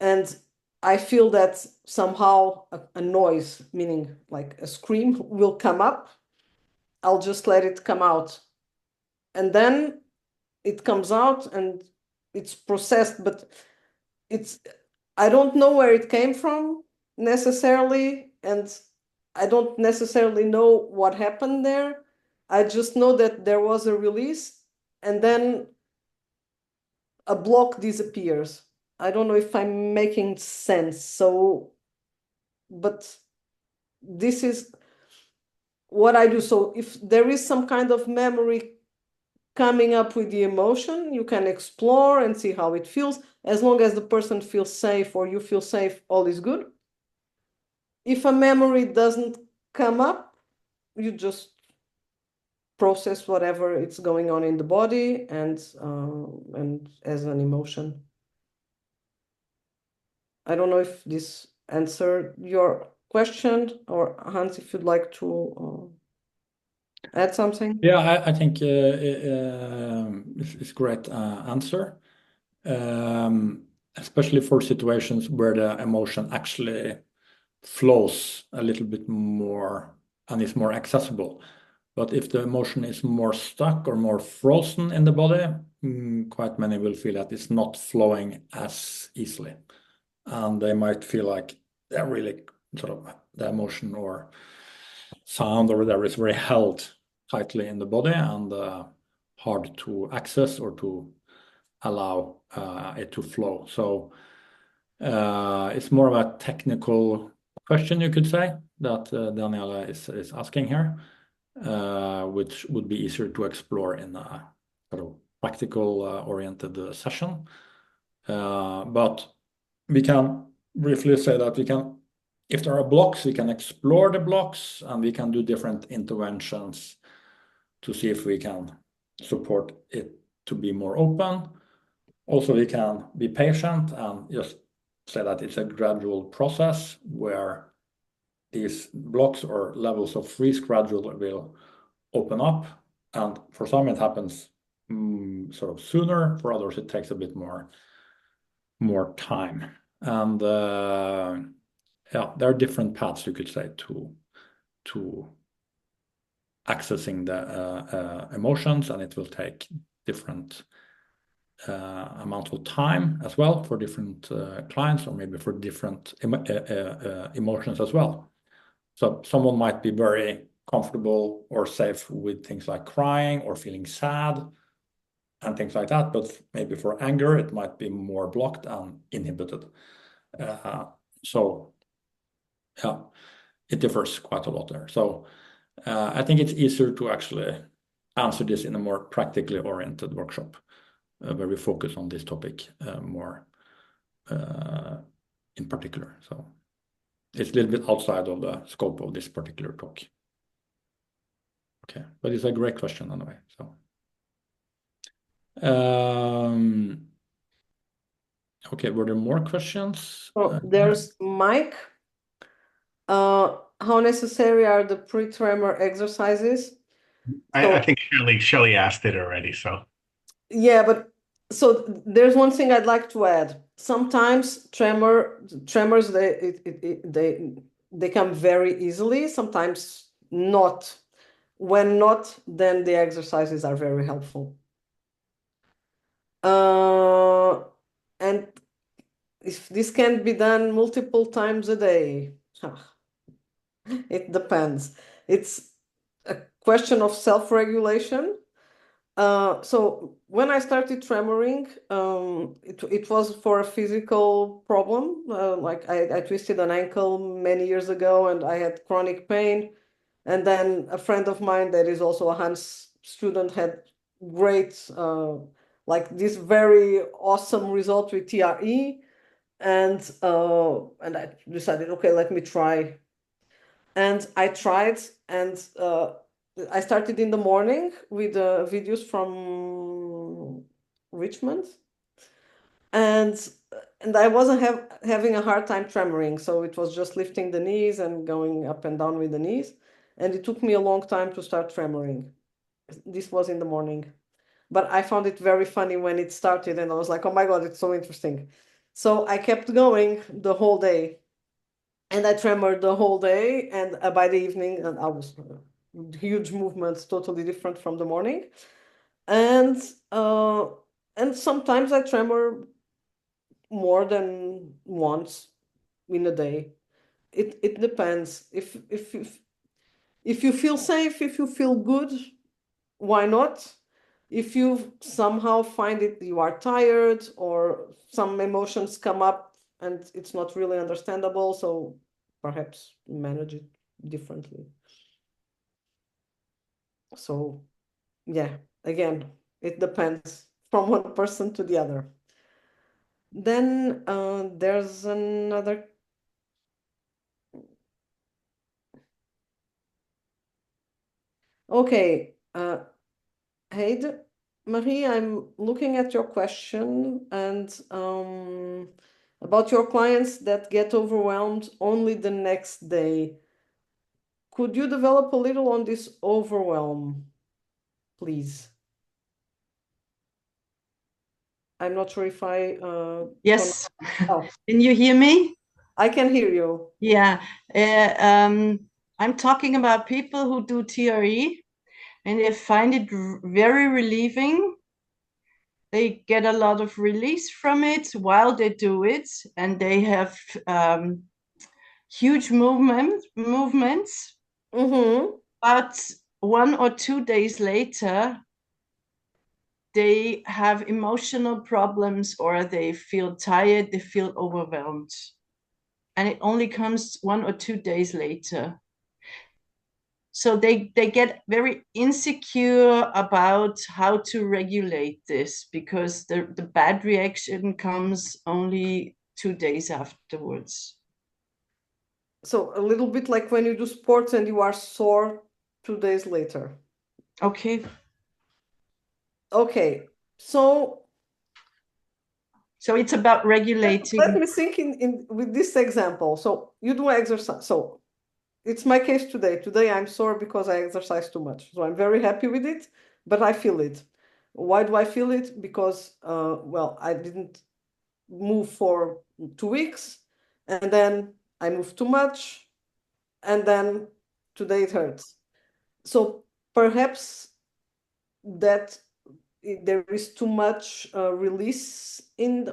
Speaker 2: and I feel that somehow a noise, meaning like a scream, will come up, I'll just let it come out. And then it comes out and it's processed, but I don't know where it came from necessarily, and I don't necessarily know what happened there. I just know that there was a release and then a block disappears. I don't know if I'm making sense. So, but this is what I do. So if there is some kind of memory coming up with the emotion, you can explore and see how it feels. As long as the person feels safe or you feel safe, all is good. If a memory doesn't come up, you just process whatever it's going on in the body and as an emotion. I don't know if this answered your question, or Hans, if you'd like to add something.
Speaker 1: Yeah, I think it's a great answer, especially for situations where the emotion actually flows a little bit more and is more accessible. But if the emotion is more stuck or more frozen in the body, quite many will feel that it's not flowing as easily. And they might feel like they're really sort of the emotion or sound or whatever is very held tightly in the body and hard to access or to allow it to flow. So it's more of a technical question, you could say, that Daniela is asking here, which would be easier to explore in a sort of practical oriented session. But we can briefly say that if there are blocks, we can explore the blocks and we can do different interventions to see if we can support it to be more open. Also, we can be patient and just say that it's a gradual process where these blocks or levels of freeze gradually will open up. And for some, it happens sort of sooner. For others, it takes a bit more time. And yeah, there are different paths, you could say, to accessing the emotions, and it will take different amount of time as well for different clients, or maybe for different emotions as well. So someone might be very comfortable or safe with things like crying or feeling sad and things like that, but maybe for anger, it might be more blocked and inhibited. So yeah, it differs quite a lot there. So I think it's easier to actually answer this in a more practically oriented workshop where we focus on this topic more in particular. So it's a little bit outside of the scope of this particular talk. Okay, but it's a great question anyway. So okay, were there more questions?
Speaker 2: Oh, there's Mike. How necessary are the pre-tremor exercises?
Speaker 6: I think Shelley asked it already, so.
Speaker 2: Yeah, but so there's one thing I'd like to add. Sometimes tremors they come very easily, sometimes not. When not, then the exercises are very helpful. And if this can be done multiple times a day, it depends. It's a question of self-regulation. So when I started tremoring, it was for a physical problem. Like I twisted an ankle many years ago and I had chronic pain. And then a friend of mine that is also a Hans student had great, like this very awesome result with TRE. And I decided, okay, let me try. And I tried, and I started in the morning with videos from Richmond, and I wasn't having a hard time tremoring, so it was just lifting the knees and going up and down with the knees, and it took me a long time to start tremoring. This was in the morning, but I found it very funny when it started, and I was like, oh my God, it's so interesting. So I kept going the whole day, and I tremored the whole day, and by the evening, and I was huge movements, totally different from the morning, and sometimes I tremor more than once in a day. It depends. If you feel safe, if you feel good, why not? If you somehow find it you are tired or some emotions come up and it's not really understandable, so perhaps manage it differently. So yeah, again, it depends from one person to the other. Then there's another. Okay, Heide, Marie, I'm looking at your question and about your clients that get overwhelmed only the next day. Could you develop a little on this overwhelm, please? I'm not sure if I
Speaker 7: Yes.
Speaker 2: Oh,
Speaker 7: Can you hear me?
Speaker 2: I can hear you.
Speaker 7: Yeah. I'm talking about people who do TRE and they find it very relieving. They get a lot of release from it while they do it, and they have huge movements.
Speaker 2: Mm-hmm.
Speaker 7: But 1 or 2 days later, they have emotional problems or they feel tired, they feel overwhelmed. And it only comes 1 or 2 days later. So they get very insecure about how to regulate this because the bad reaction comes only 2 days afterwards.
Speaker 2: So a little bit like when you do sports and you are sore 2 days later.
Speaker 7: Okay.
Speaker 2: Okay, so
Speaker 7: it's about regulating.
Speaker 2: let me think in with this example. So you do exercise. So it's my case today. Today I'm sore because I exercise too much. So I'm very happy with it, but I feel it. Why do I feel it? Because well, I didn't move for 2 weeks, and then I moved too much, and then today it hurts. So perhaps that there is too much release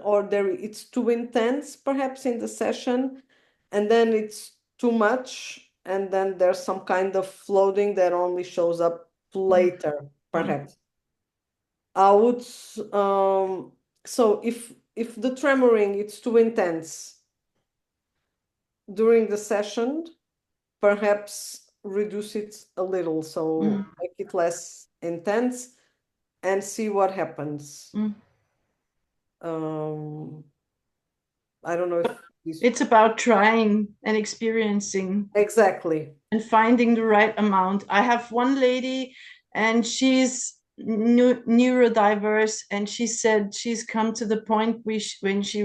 Speaker 2: or it's too intense perhaps in the session, and then it's too much, and then there's some kind of floating that only shows up later, perhaps. I would so if the tremoring it's too intense during the session, perhaps reduce it a little, so make it less intense and see what happens. I don't know if
Speaker 7: it's about trying and experiencing.
Speaker 2: Exactly.
Speaker 7: And finding the right amount. I have one lady and she's neurodiverse, and she said she's come to the point when she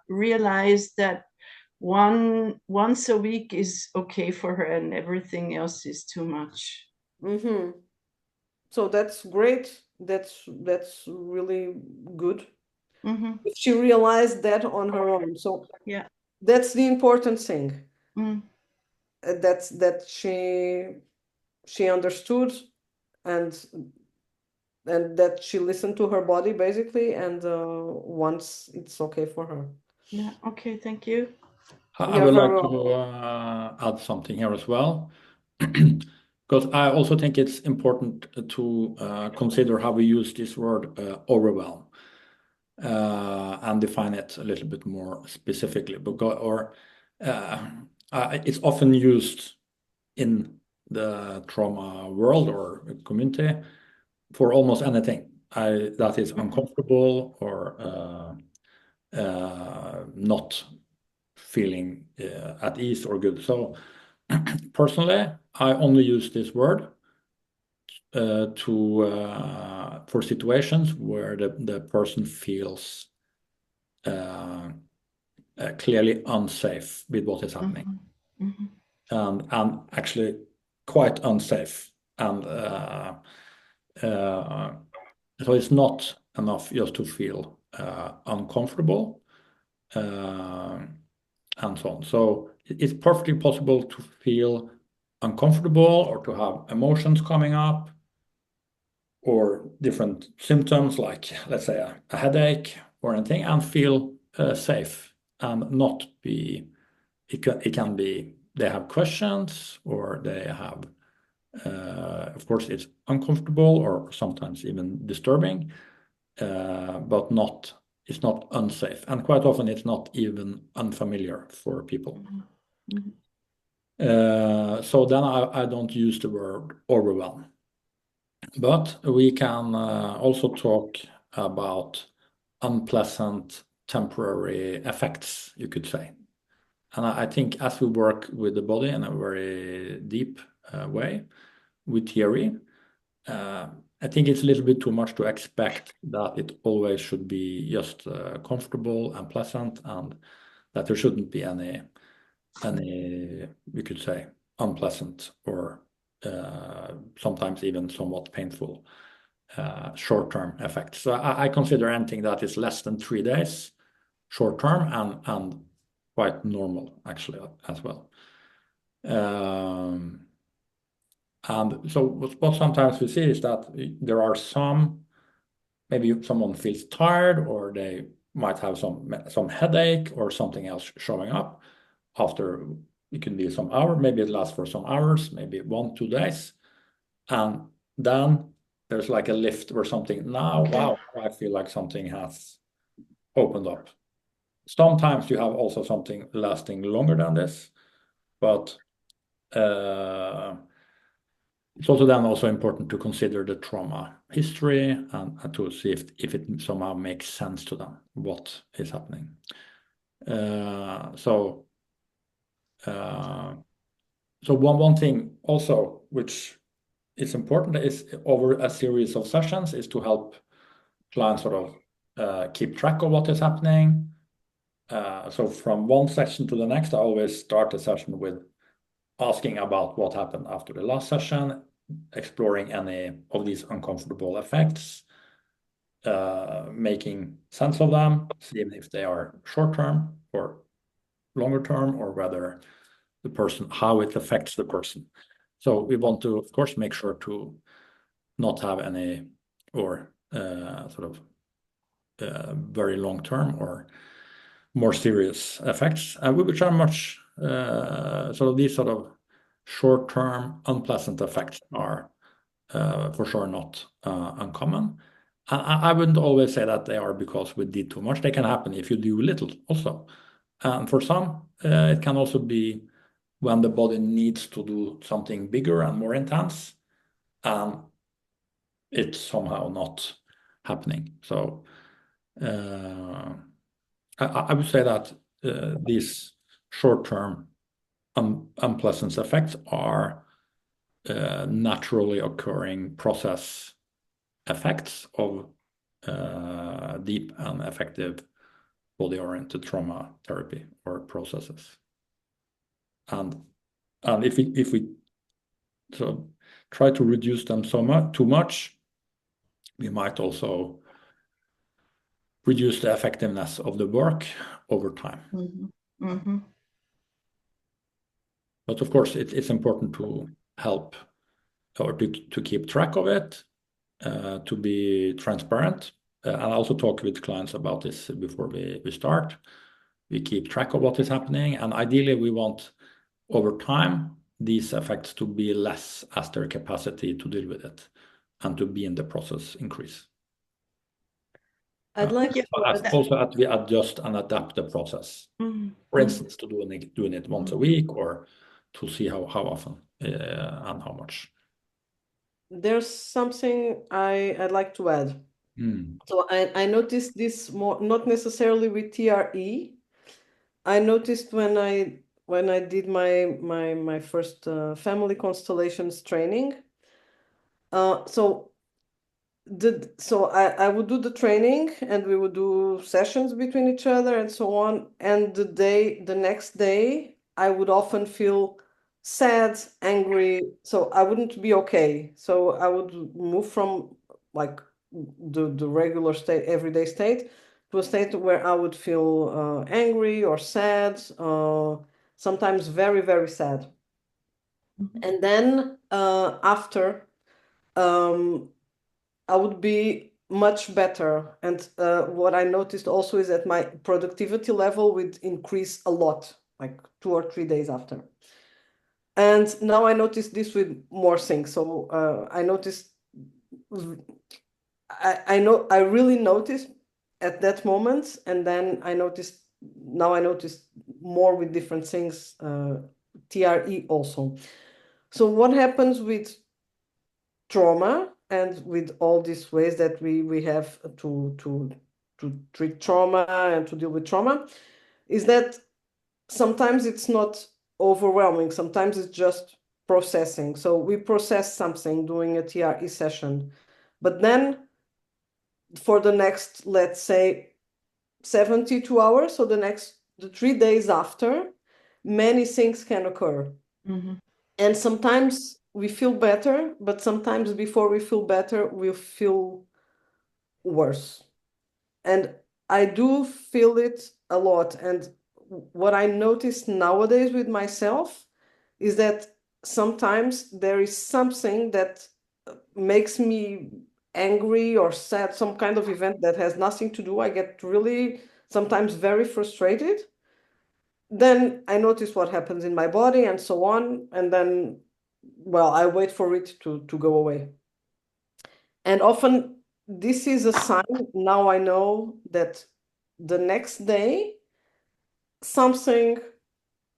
Speaker 7: realized that once a week is okay for her and everything else is too much.
Speaker 2: Mm-hmm. So that's great. That's really good.
Speaker 7: Mm-hmm.
Speaker 2: If she realized that on her own. So
Speaker 7: yeah,
Speaker 2: that's the important thing.
Speaker 7: Mm.
Speaker 2: That's that she understood and that she listened to her body basically, and once it's okay for her.
Speaker 7: Yeah. Okay. Thank you.
Speaker 1: I would like to add something here as well, because I also think it's important to consider how we use this word overwhelm and define it a little bit more specifically. It's often used in the trauma world or community for almost anything that is uncomfortable or not feeling at ease or good. So personally, I only use this word for situations where the person feels clearly unsafe with what is happening, and actually quite unsafe, and so it's not enough just to feel uncomfortable, and so on. So it's perfectly possible to feel uncomfortable or to have emotions coming up or different symptoms like, let's say, a headache or anything, and feel safe and not be. It can be they have questions or they have. Of course, it's uncomfortable or sometimes even disturbing, but it's not unsafe. And quite often it's not even unfamiliar for people. So then I don't use the word overwhelm. But we can also talk about unpleasant temporary effects, you could say. And I think as we work with the body in a very deep way with theory, I think it's a little bit too much to expect that it always should be just comfortable and pleasant, and that there shouldn't be any, we could say, unpleasant or sometimes even somewhat painful short-term effects. So I consider anything that is less than 3 days short-term and quite normal actually as well. And so what sometimes we see is that there are maybe someone feels tired or they might have some headache or something else showing up after. It can be some hour, maybe it lasts for some hours, maybe 1-2 days, and then there's like a lift or something. Now, wow, I feel like something has opened up. Sometimes you have also something lasting longer than this, but it's also then also important to consider the trauma history and to see if it somehow makes sense to them what is happening. So one thing also which is important is over a series of sessions is to help clients sort of keep track of what is happening. So from one session to the next, I always start a session with asking about what happened after the last session, exploring any of these uncomfortable effects, making sense of them, seeing if they are short-term or longer term, or whether how it affects the person. So we want to, of course, make sure to not have any or sort of very long-term or more serious effects, which are much sort of these sort of short-term unpleasant effects are for sure not uncommon. I wouldn't always say that they are because we did too much. They can happen if you do little also. And for some, it can also be when the body needs to do something bigger and more intense, and it's somehow not happening. So I would say that these short-term unpleasant effects are naturally occurring process effects of deep and effective body-oriented trauma therapy or processes. And if we so try to reduce them too much, we might also reduce the effectiveness of the work over time. But of course, it's important to help or to keep track of it, to be transparent. And I also talk with clients about this before we start. We keep track of what is happening, and ideally we want over time these effects to be less as their capacity to deal with it and to be in the process increase.
Speaker 2: I'd like
Speaker 1: also as we adjust and adapt the process. For instance, to doing it once a week, or to see how often and how much.
Speaker 2: There's something I'd like to add. So I noticed this more, not necessarily with TRE. I noticed when I did my first family constellations training, So I would do the training, and we would do sessions between each other and so on. And the next day, I would often feel sad, angry. So I wouldn't be okay. So I would move from like the regular state, everyday state, to a state where I would feel angry or sad, sometimes very, very sad. And then after, I would be much better. And what I noticed also is that my productivity level would increase a lot, like 2 or 3 days after. And now I notice this with more things. So I noticed, I really noticed at that moment, and then now I notice more with different things, TRE also. So what happens with trauma and with all these ways that we have to treat trauma and to deal with trauma is that sometimes it's not overwhelming, sometimes it's just processing. So we process something during a TRE session, but then for the next, let's say, 72 hours, so the 3 days after, many things can occur. And sometimes we feel better, but sometimes before we feel better, we feel worse. And I do feel it a lot. And what I notice nowadays with myself is that sometimes there is something that makes me angry or sad, some kind of event that has nothing to do. I get really sometimes very frustrated. Then I notice what happens in my body and so on. And then, well, I wait for it to go away. And often this is a sign. Now I know that the next day something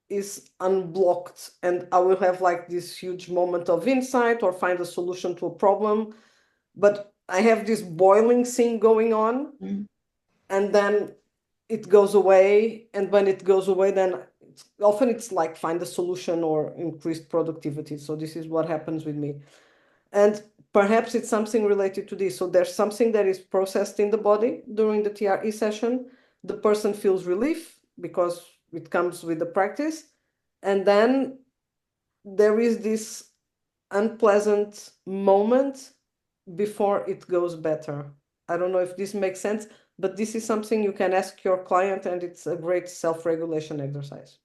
Speaker 2: is unblocked, and I will have like this huge moment of insight or find a solution to a problem. But I have this boiling thing going on, and then it goes away. And when it goes away, then often it's like find a solution or increased productivity. So this is what happens with me. And perhaps it's something related to this. So there's something that is processed in the body during the TRE session. The person feels relief because it comes with the practice. And then there is this unpleasant moment before it goes better. I don't know if this makes sense, but this is something you can ask your client, and it's a great self-regulation exercise.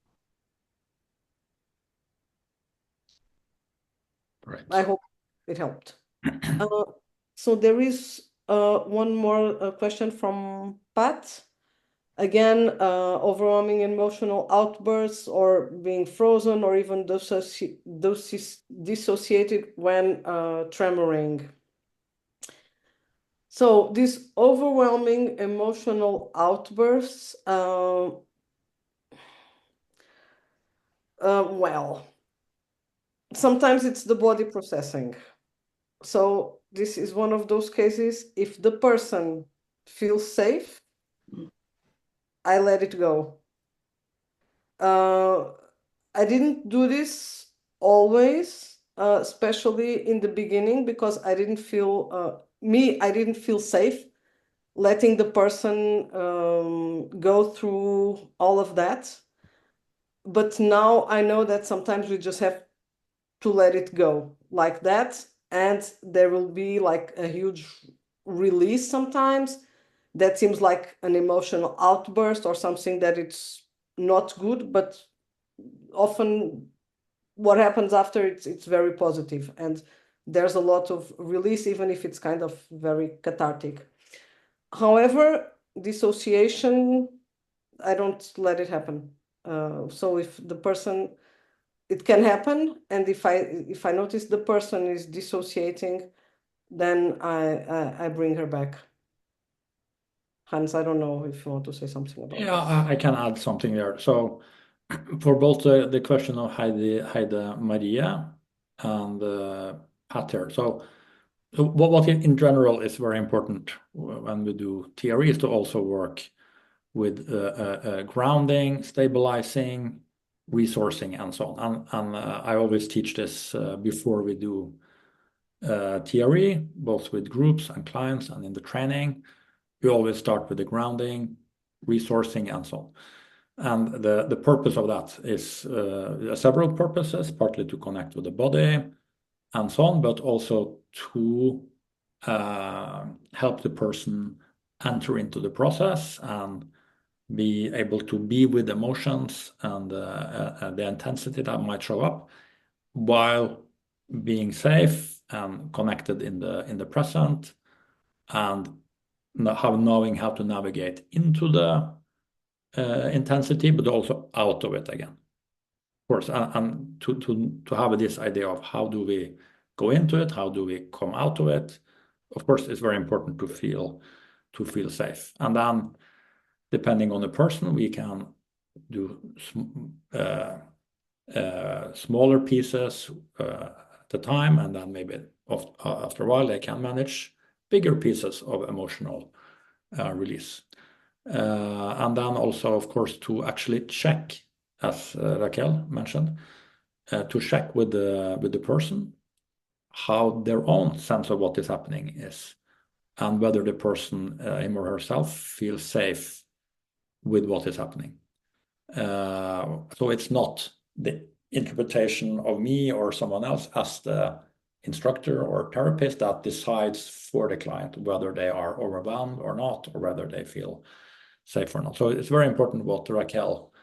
Speaker 1: Right.
Speaker 2: I hope it helped. So there is one more question from Pat. Again, overwhelming emotional outbursts or being frozen or even dissociated when tremoring. So these overwhelming emotional outbursts, well, sometimes it's the body processing. So this is one of those cases. If the person feels safe, I let it go. I didn't do this always, especially in the beginning, because I didn't feel I didn't feel safe letting the person go through all of that. But now I know that sometimes we just have to let it go like that, and there will be like a huge release sometimes that seems like an emotional outburst or something that it's not good, but often what happens after it's very positive, and there's a lot of release, even if it's kind of very cathartic. However, dissociation, I don't let it happen. So if the person, it can happen, and if I notice the person is dissociating, then I bring her back. Hans, I don't know if you want to say something about
Speaker 1: Yeah, I can add something there. So for both the question of Heidi Maria and Pater. So what in general is very important when we do TRE is to also work with grounding, stabilizing, resourcing, and so on. And I always teach this before we do TRE, both with groups and clients and in the training, we always start with the grounding, resourcing, and so on. And the purpose of that is several purposes, partly to connect with the body and so on, but also to help the person enter into the process and be able to be with emotions and the intensity that might show up while being safe and connected in the present, and knowing how to navigate into the intensity, but also out of it again. Of course, and to have this idea of how do we go into it, how do we come out of it. Of course, it's very important to feel safe, and then depending on the person, we can do smaller pieces at a time, and then maybe after a while they can manage bigger pieces of emotional release. And then also, of course, to actually check, as Raquel mentioned, to check with the person how their own sense of what is happening is, and whether the person, him or herself, feels safe with what is happening. So it's not the interpretation of me or someone else as the instructor or therapist that decides for the client whether they are overwhelmed or not, or whether they feel safe or not. So it's very important what Raquel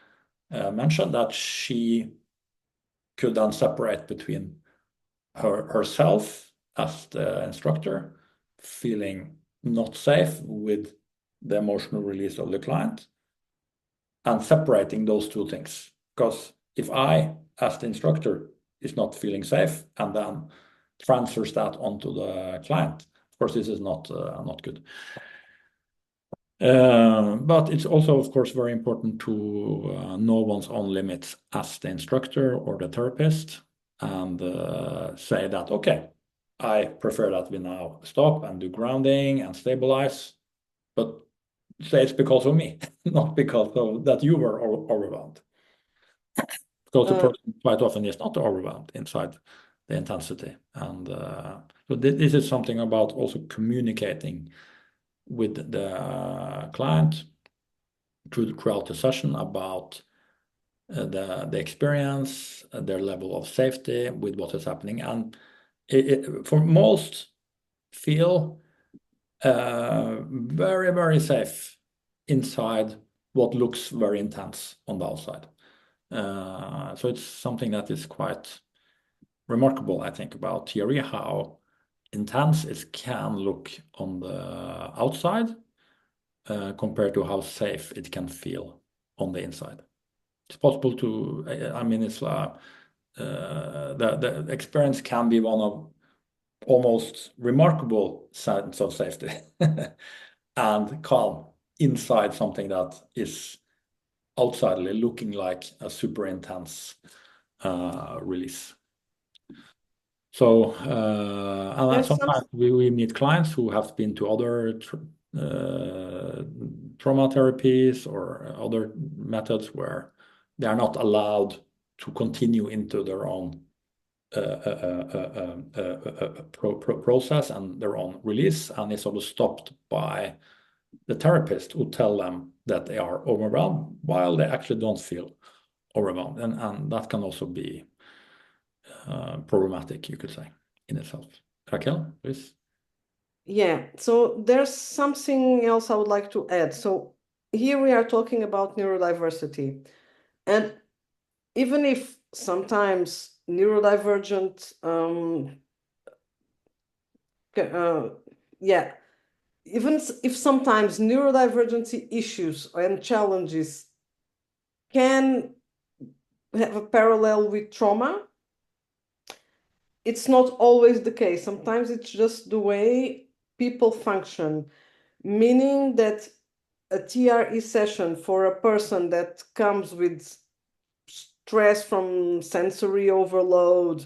Speaker 1: mentioned, that she could then separate between herself as the instructor feeling not safe with the emotional release of the client, and separating those two things. Because if I, as the instructor, is not feeling safe and then transfers that onto the client, of course, this is not good. But it's also, of course, very important to know one's own limits as the instructor or the therapist, and say that, okay, I prefer that we now stop and do grounding and stabilize, but say it's because of me, not because of that you were overwhelmed. Because the person quite often is not overwhelmed inside the intensity. And so this is something about also communicating with the client throughout the session about the experience, their level of safety with what is happening. And for most, feel very, very safe inside what looks very intense on the outside. So it's something that is quite remarkable, I think, about TRE, how intense it can look on the outside compared to how safe it can feel on the inside. It's possible to, I mean, it's the experience can be one of almost remarkable sense of safety and calm inside something that is outsidely looking like a super intense release. So and sometimes we meet clients who have been to other trauma therapies or other methods where they are not allowed to continue into their own process and their own release, and it's sort of stopped by the therapist who tell them that they are overwhelmed while they actually don't feel overwhelmed, and that can also be problematic, you could say, in itself. Raquel, please.
Speaker 2: Yeah, so there's something else I would like to add. So here we are talking about neurodiversity, and even if sometimes neurodivergent, even if sometimes neurodivergency issues and challenges can have a parallel with trauma, it's not always the case. Sometimes it's just the way people function, meaning that a TRE session for a person that comes with stress from sensory overload,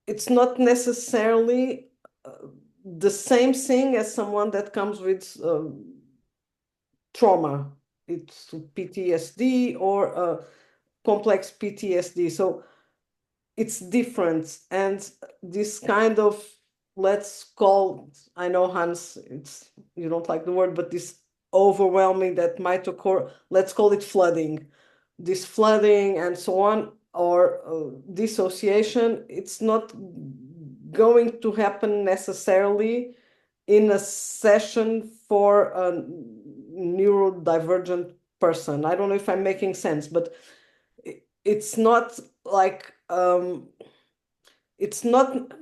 Speaker 2: it's not necessarily the same thing as someone that comes with trauma. It's PTSD or complex PTSD. So it's different. And this kind of, let's call, I know, Hans, you don't like the word, but this overwhelming that might occur, let's call it flooding. This flooding and so on, or dissociation, it's not going to happen necessarily in a session for a neurodivergent person. I don't know if I'm making sense, but it's not like it's not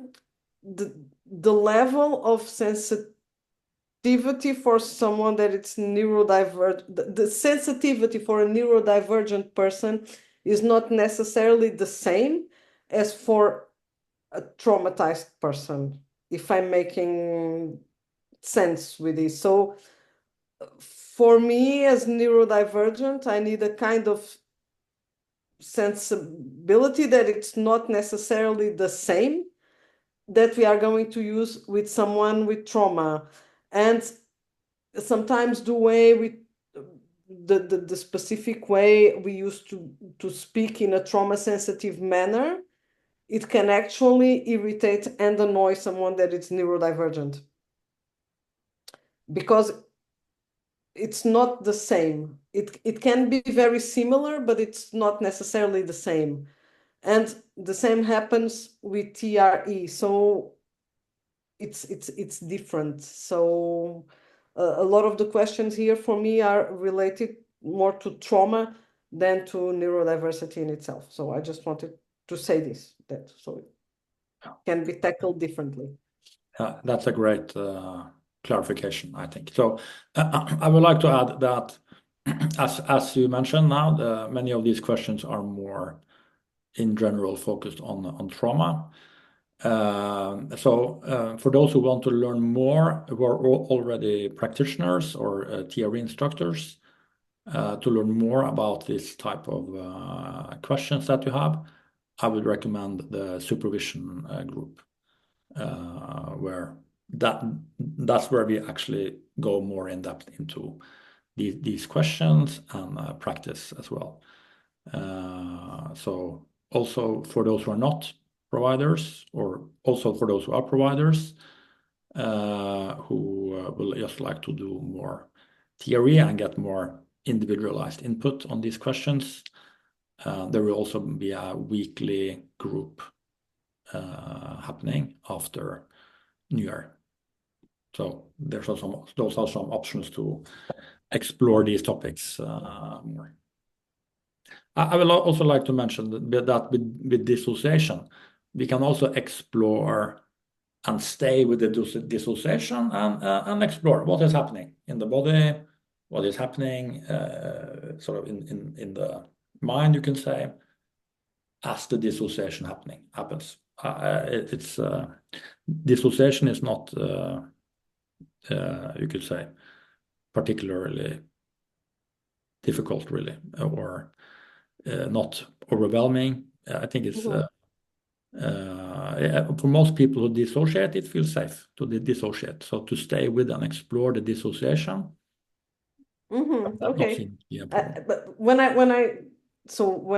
Speaker 2: the level of sensitivity for someone that it's neurodivergent. The sensitivity for a neurodivergent person is not necessarily the same as for a traumatized person, if I'm making sense with this. So for me as neurodivergent, I need a kind of sensibility that it's not necessarily the same that we are going to use with someone with trauma. And sometimes the way the specific way we used to speak in a trauma sensitive manner, it can actually irritate and annoy someone that is neurodivergent, because it's not the same. It can be very similar, but it's not necessarily the same. And the same happens with TRE. So it's different. So a lot of the questions here for me are related more to trauma than to neurodiversity in itself. So I just wanted to say this, that so it can be tackled differently.
Speaker 1: That's a great clarification, I think. So I would like to add that, as you mentioned now, many of these questions are more in general focused on trauma. So for those who want to learn more, who are already practitioners or TRE instructors, to learn more about this type of questions that you have, I would recommend the supervision group, where that's where we actually go more in depth into these questions and practice as well. So also for those who are not providers, or also for those who are providers, who will just like to do more theory and get more individualized input on these questions, there will also be a weekly group happening after New Year. So those are some options to explore these topics more. I will also like to mention that with dissociation, we can also explore and stay with the dissociation and explore what is happening in the body, what is happening sort of in the mind, you can say, as the dissociation happens. Dissociation is not, you could say, particularly difficult, really, or not overwhelming. I think it's for most people who dissociate, it feels safe to dissociate. So to stay with and explore the dissociation.
Speaker 2: Okay. But when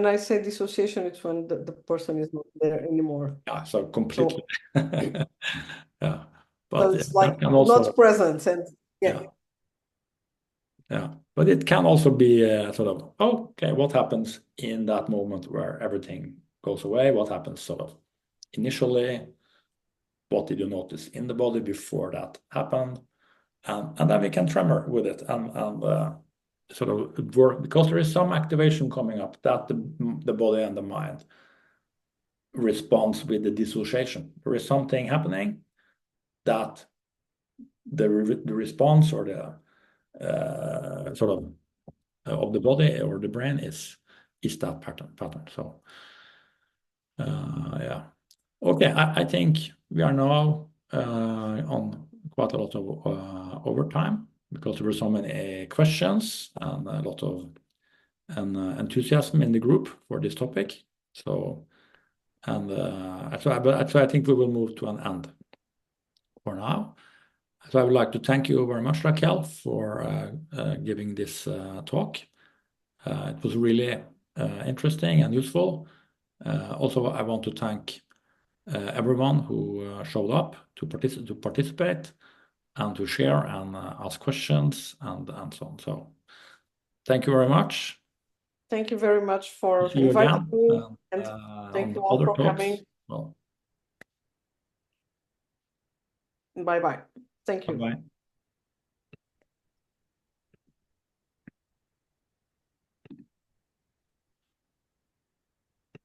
Speaker 2: I say dissociation, it's when the person is not there anymore.
Speaker 1: Yeah, so completely. Yeah, but
Speaker 2: so it's like also, not present, and
Speaker 1: yeah, but it can also be sort of, okay, what happens in that moment where everything goes away? What happens sort of initially? What did you notice in the body before that happened? And then we can tremor with it and sort of work, because there is some activation coming up that the body and the mind responds with the dissociation. There is something happening that the response or the sort of the body or the brain is that pattern. So yeah, okay. I think we are now on quite a lot of overtime, because there were so many questions and a lot of enthusiasm in the group for this topic. So so I think we will move to an end for now. So I would like to thank you very much, Raquel, for giving this talk. It was really interesting and useful. Also, I want to thank everyone who showed up to participate and to share and ask questions and so on. So thank you very much.
Speaker 2: Thank you very much for
Speaker 1: See you
Speaker 2: inviting
Speaker 1: again,
Speaker 2: me, and thank
Speaker 1: on
Speaker 2: you all
Speaker 1: other
Speaker 2: for
Speaker 1: talks.
Speaker 2: coming.
Speaker 1: Well,
Speaker 2: Bye-bye. Thank you.
Speaker 1: bye-bye.